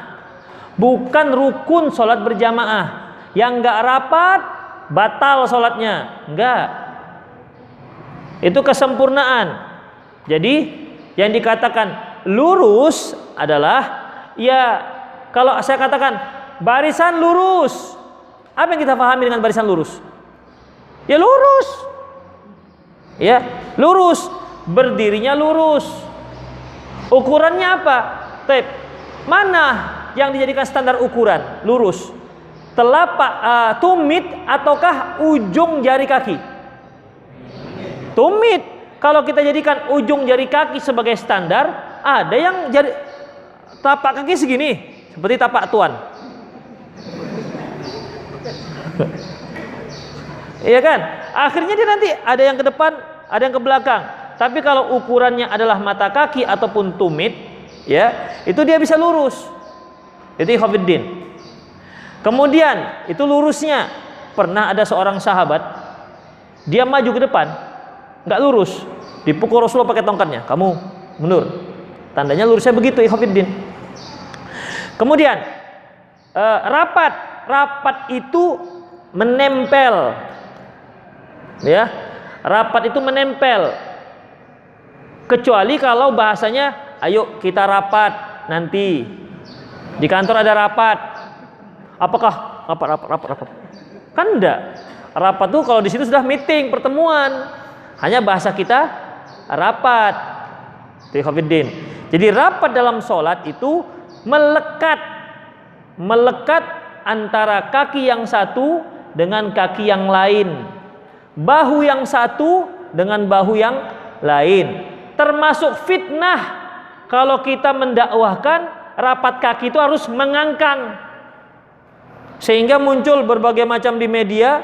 bukan rukun sholat berjamaah. Yang enggak rapat batal sholatnya, enggak. Itu kesempurnaan. Jadi yang dikatakan lurus adalah, ya kalau saya katakan barisan lurus, apa yang kita pahami dengan barisan lurus? Ya lurus, ya lurus, berdirinya lurus. Ukurannya apa? Tape. Mana yang dijadikan standar ukuran lurus? Telapak tumit ataukah ujung jari kaki? Tumit. Kalau kita jadikan ujung jari kaki sebagai standar, ada yang jari tapak kaki segini, seperti tapak tuan. Iya kan? Akhirnya dia nanti ada yang ke depan, ada yang ke belakang. Tapi kalau ukurannya adalah mata kaki ataupun tumit, ya, itu dia bisa lurus. Itu ikhwatiddin. Kemudian itu lurusnya, pernah ada seorang sahabat, dia maju ke depan, nggak lurus, dipukul Rasulullah pakai tongkatnya, kamu mundur. Tandanya lurusnya begitu, ikhwatiddin. Kemudian rapat itu menempel, ya, rapat itu menempel. Kecuali kalau bahasanya, ayo kita rapat nanti di kantor ada rapat. Apakah rapat? Kan enggak. Rapat tuh kalau di situ sudah meeting, pertemuan. Hanya bahasa kita rapat. Ikhwatiddin. Jadi rapat dalam sholat itu melekat antara kaki yang satu dengan kaki yang lain, bahu yang satu dengan bahu yang lain. Termasuk fitnah kalau kita mendakwahkan rapat kaki itu harus mengangkang, sehingga muncul berbagai macam di media,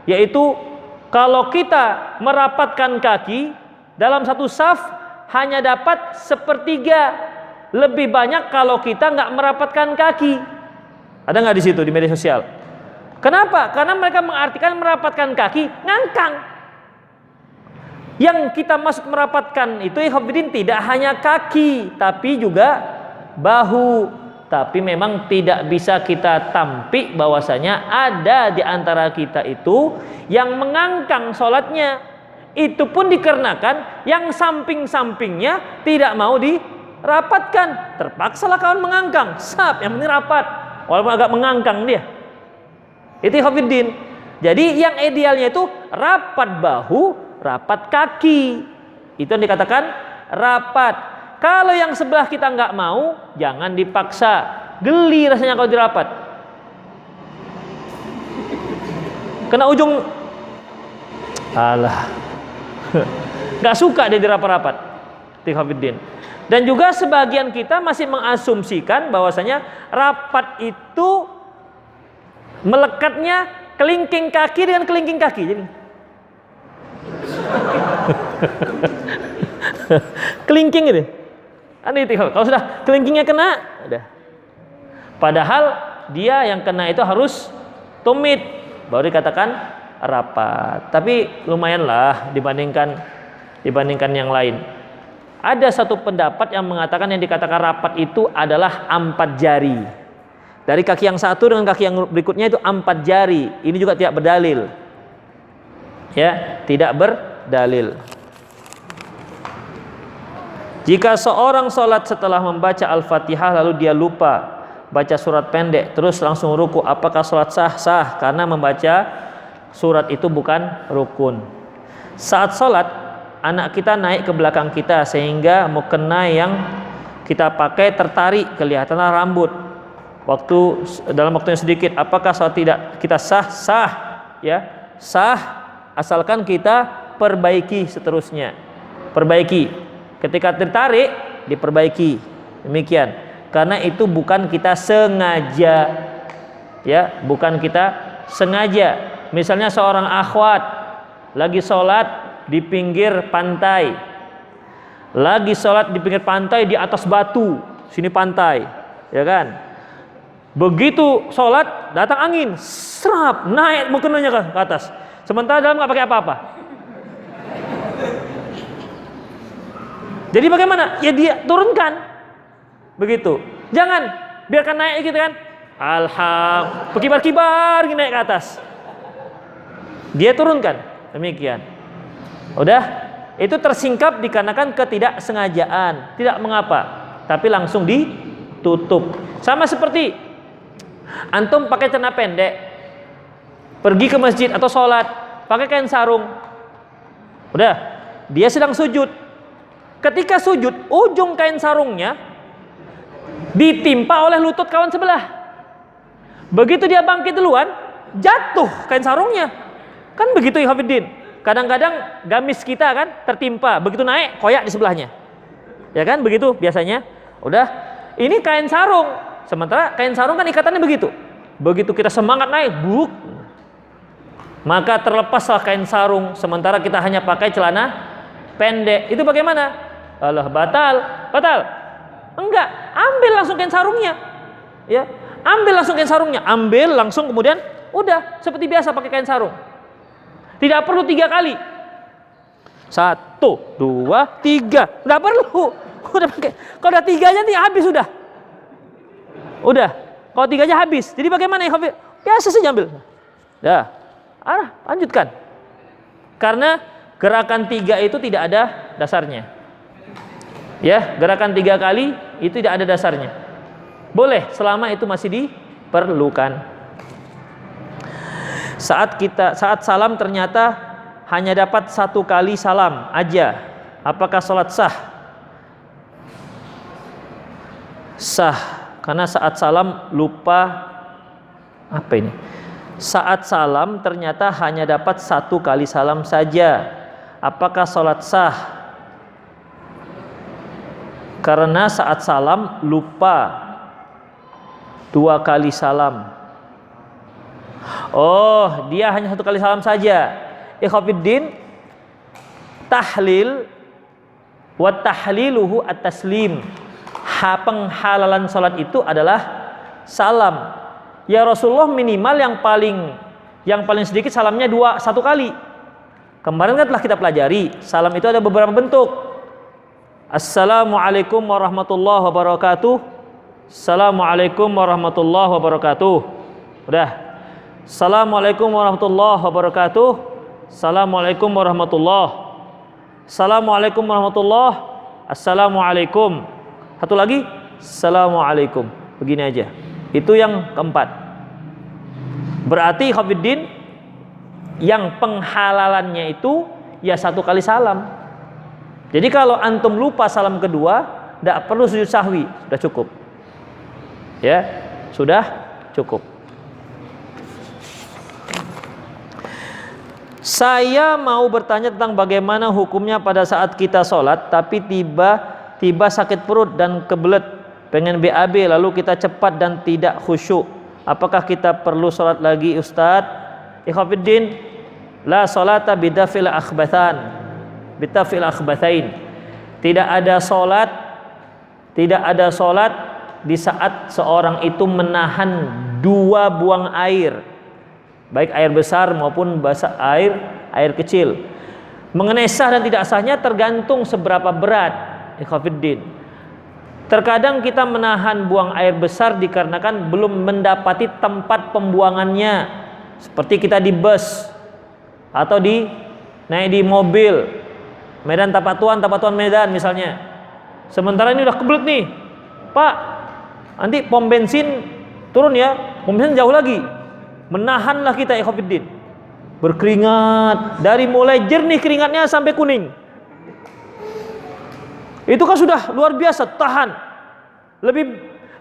yaitu kalau kita merapatkan kaki dalam satu saf hanya dapat sepertiga lebih banyak kalau kita nggak merapatkan kaki. Ada nggak di situ di media sosial? Kenapa? Karena mereka mengartikan merapatkan kaki ngangkang. Yang kita maksud merapatkan itu ikhwatiddin tidak hanya kaki tapi juga bahu. Tapi memang tidak bisa kita tampik bahwasanya ada di antara kita itu yang mengangkang sholatnya. Itu pun dikarenakan yang samping-sampingnya tidak mau dirapatkan. Terpaksalah kawan mengangkang. Sap, yang penting rapat. Walaupun agak mengangkang dia. Itu ikhwatiddin. Jadi yang idealnya itu rapat bahu, rapat kaki. Itu yang dikatakan rapat. Kalau yang sebelah kita nggak mau, jangan dipaksa. Geli rasanya kalau dirapat. Kena ujung, alah, nggak suka dia dirapat-rapat. Ikhwatiddin. Dan juga sebagian kita masih mengasumsikan bahwasanya rapat itu melekatnya kelingking kaki dengan kelingking kaki. Jadi kelingking itu. Kalau sudah kelingkingnya kena, udah. Padahal dia yang kena itu harus tumit, baru dikatakan rapat. Tapi lumayanlah dibandingkan yang lain. Ada satu pendapat yang mengatakan yang dikatakan rapat itu adalah 4 jari. Dari kaki yang satu dengan kaki yang berikutnya itu 4 jari. Ini juga tidak berdalil. Ya, tidak berdalil. Jika seorang sholat setelah membaca Al-Fatihah lalu dia lupa baca surat pendek terus langsung ruku, apakah sholat sah? Sah, karena membaca surat itu bukan rukun. Saat sholat anak kita naik ke belakang kita sehingga mukena yang kita pakai tertarik, kelihatanlah rambut. Dalam waktu yang sedikit, apakah sholat tidak kita sah? Sah, ya, sah, asalkan kita perbaiki seterusnya. Perbaiki. Ketika tertarik, diperbaiki. Demikian. Karena itu bukan kita sengaja. Ya, bukan kita sengaja. Misalnya seorang akhwat lagi sholat di pinggir pantai. Lagi sholat di pinggir pantai di atas batu, sini pantai, ya kan? Begitu sholat datang angin, serap naik mukenanya ke atas. Sementara dalam nggak pakai apa-apa. Jadi bagaimana? Ya dia turunkan, begitu. Jangan biarkan naik gitu kan. Alhamdulillah, berkibar-kibar naik ke atas. Dia turunkan, demikian. Udah. Itu tersingkap dikarenakan ketidaksengajaan, tidak mengapa, tapi langsung ditutup. Sama seperti antum pakai celana pendek, pergi ke masjid atau sholat, pakai kain sarung. Udah, dia sedang sujud. Ketika sujud, ujung kain sarungnya ditimpa oleh lutut kawan sebelah. Begitu dia bangkit duluan, jatuh kain sarungnya. Kan begitu ya Hafidin. Kadang-kadang gamis kita kan tertimpa, begitu naik koyak di sebelahnya, ya kan begitu biasanya. Udah, ini kain sarung, sementara kain sarung kan ikatannya begitu. Begitu kita semangat naik, buk, maka terlepaslah kain sarung, sementara kita hanya pakai celana pendek. Itu bagaimana? Allah, batal, batal? Enggak, ambil langsung kain sarungnya, ya, ambil langsung kain sarungnya, ambil langsung kemudian, udah seperti biasa pakai kain sarung. Tidak perlu 3 kali. 1, 2, 3. Tidak perlu. Udah pakai. Kalau udah 3-nya nih habis sudah. Udah. Kalau 3-nya habis. Jadi bagaimana ya? Biasa saja ambil. Ya. Lanjutkan. Karena gerakan 3 itu tidak ada dasarnya. Ya, gerakan 3 kali itu tidak ada dasarnya. Boleh selama itu masih diperlukan. Saat salam ternyata hanya dapat 1 kali salam aja, apakah sholat sah? Sah, karena saat salam lupa. Apa ini? Saat salam ternyata hanya dapat 1 kali salam saja, apakah sholat sah? Karena saat salam lupa 2 kali salam. Oh, dia hanya 1 kali salam saja. Ikhwafiddin, tahlil wa tahliluhu at-taslim. Penghalalan salat itu adalah salam. Ya Rasulullah minimal yang paling sedikit salamnya 1 kali. Kemarin kan telah kita pelajari, salam itu ada beberapa bentuk. Assalamualaikum warahmatullahi wabarakatuh. Assalamualaikum warahmatullahi wabarakatuh. Udah. Assalamualaikum warahmatullahi wabarakatuh. Assalamualaikum warahmatullahi. Assalamualaikum warahmatullahi. Assalamualaikum. Satu lagi. Assalamualaikum. Begini aja. Itu yang keempat. Berarti Hafidin, yang penghalalannya itu ya 1 kali salam. Jadi kalau antum lupa salam kedua, tidak perlu sujud sahwi, sudah cukup. Ya, sudah cukup. Saya mau bertanya tentang bagaimana hukumnya pada saat kita sholat tapi tiba-tiba sakit perut dan kebelet, pengen BAB, lalu kita cepat dan tidak khusyuk. Apakah kita perlu sholat lagi Ustadz? Ikhwafiddin, la sholata bidafil akhbathan, bitafil akhbathain. Tidak ada sholat di saat seorang itu menahan 2 buang air, baik air besar maupun air kecil. Mengenai sah dan tidak sahnya tergantung seberapa berat. Ikhwafiddin, terkadang kita menahan buang air besar dikarenakan belum mendapati tempat pembuangannya, seperti kita di bus atau naik di mobil Medan Tapatuan Medan misalnya. Sementara ini udah kebelet nih, Pak, nanti pom bensin turun ya, pom bensin jauh lagi. Menahanlah kita ikhwafiddin, berkeringat, dari mulai jernih keringatnya sampai kuning. Itu kan sudah luar biasa, tahan.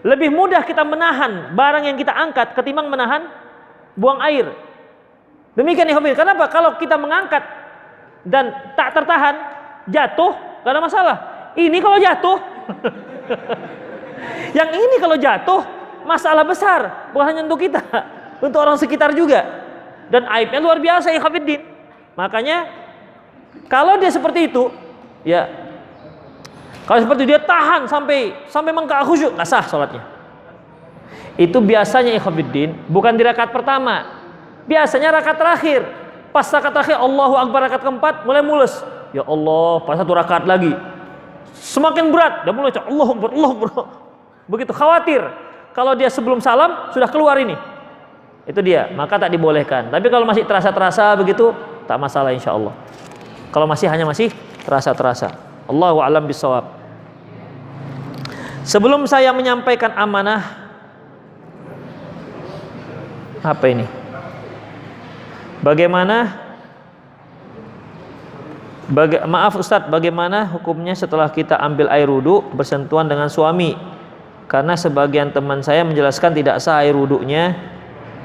Lebih mudah kita menahan barang yang kita angkat ketimbang menahan buang air. Demikian ikhwafiddin. Kenapa? Kalau kita mengangkat dan tak tertahan, jatuh, gak ada masalah. Ini kalau jatuh yang ini kalau jatuh masalah besar, bukan hanya untuk kita, untuk orang sekitar juga. Dan aibnya luar biasa ya Hafidin. Makanya Kalau dia seperti itu, ya, kalau seperti dia tahan sampai memang nggak khusyuk, nggak sah sholatnya. Itu biasanya ikhwatiddin, bukan di rakaat pertama, biasanya rakaat terakhir. Pas rakaat terakhir Allahu Akbar rakaat keempat mulai mules. Ya Allah, pas satu rakaat lagi semakin berat, dan mulai Allahu Akbar, Allahu Akbar. Begitu khawatir kalau dia sebelum salam sudah keluar ini. Itu dia, maka tak dibolehkan. Tapi kalau masih terasa-terasa begitu, tak masalah insya Allah. Kalau masih terasa-terasa. Allahu a'lam bishawab. Sebelum saya menyampaikan amanah, apa ini? Maaf Ustadz, bagaimana hukumnya setelah kita ambil air wudu bersentuhan dengan suami? Karena sebagian teman saya menjelaskan tidak sah air wudunya.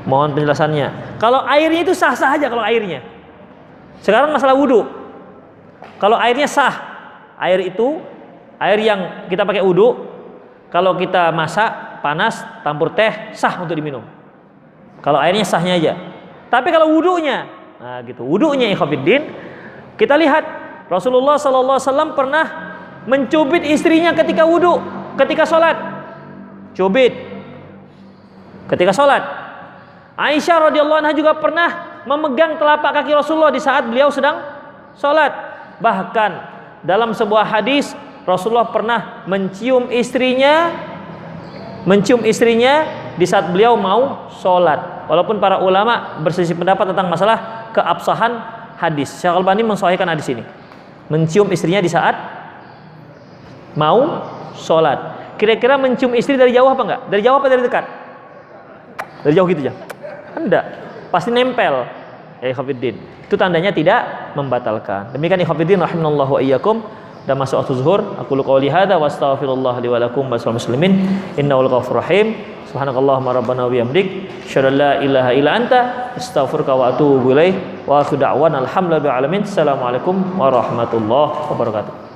Mohon penjelasannya. Kalau airnya itu sah-sah aja kalau airnya. Sekarang masalah wudu. Kalau airnya sah, air itu air yang kita pakai wudu, kalau kita masak panas campur teh sah untuk diminum. Kalau airnya sahnya aja. Tapi kalau wudunya, nah gitu, wudunya ikhwatiddin, kita lihat Rasulullah SAW pernah mencubit istrinya ketika wudu, ketika sholat, cubit ketika sholat. Aisyah radhiyallahu anha juga pernah memegang telapak kaki Rasulullah di saat beliau sedang sholat. Bahkan dalam sebuah hadis Rasulullah pernah mencium istrinya di saat beliau mau sholat. Walaupun para ulama berselisih pendapat tentang masalah keabsahan hadis. Syekh Al-Albani mensahihkan hadis ini. Mencium istrinya di saat mau sholat. Kira-kira mencium istri dari jauh apa enggak? Dari jauh apa dari dekat? Dari jauh gitu aja? Enggak, pasti nempel. Ya ikhwatiddin, itu tandanya tidak membatalkan. Demikian ikhwatiddin rahimanallahu wa iyyakum. Dan masuk waktu zuhur. Aku qouli hadza wa astaghfirullah li wa lakum wa muslimin. Innahu ghafurur rahim. Subhanakallahumma rabbana wa bihamdik, asyhadu an la ilaha illa anta, astaghfiruka wa atubu ilaik. Wa akhiru da'wana alhamdulillahi rabbil alamin. Assalamualaikum warahmatullahi wabarakatuh.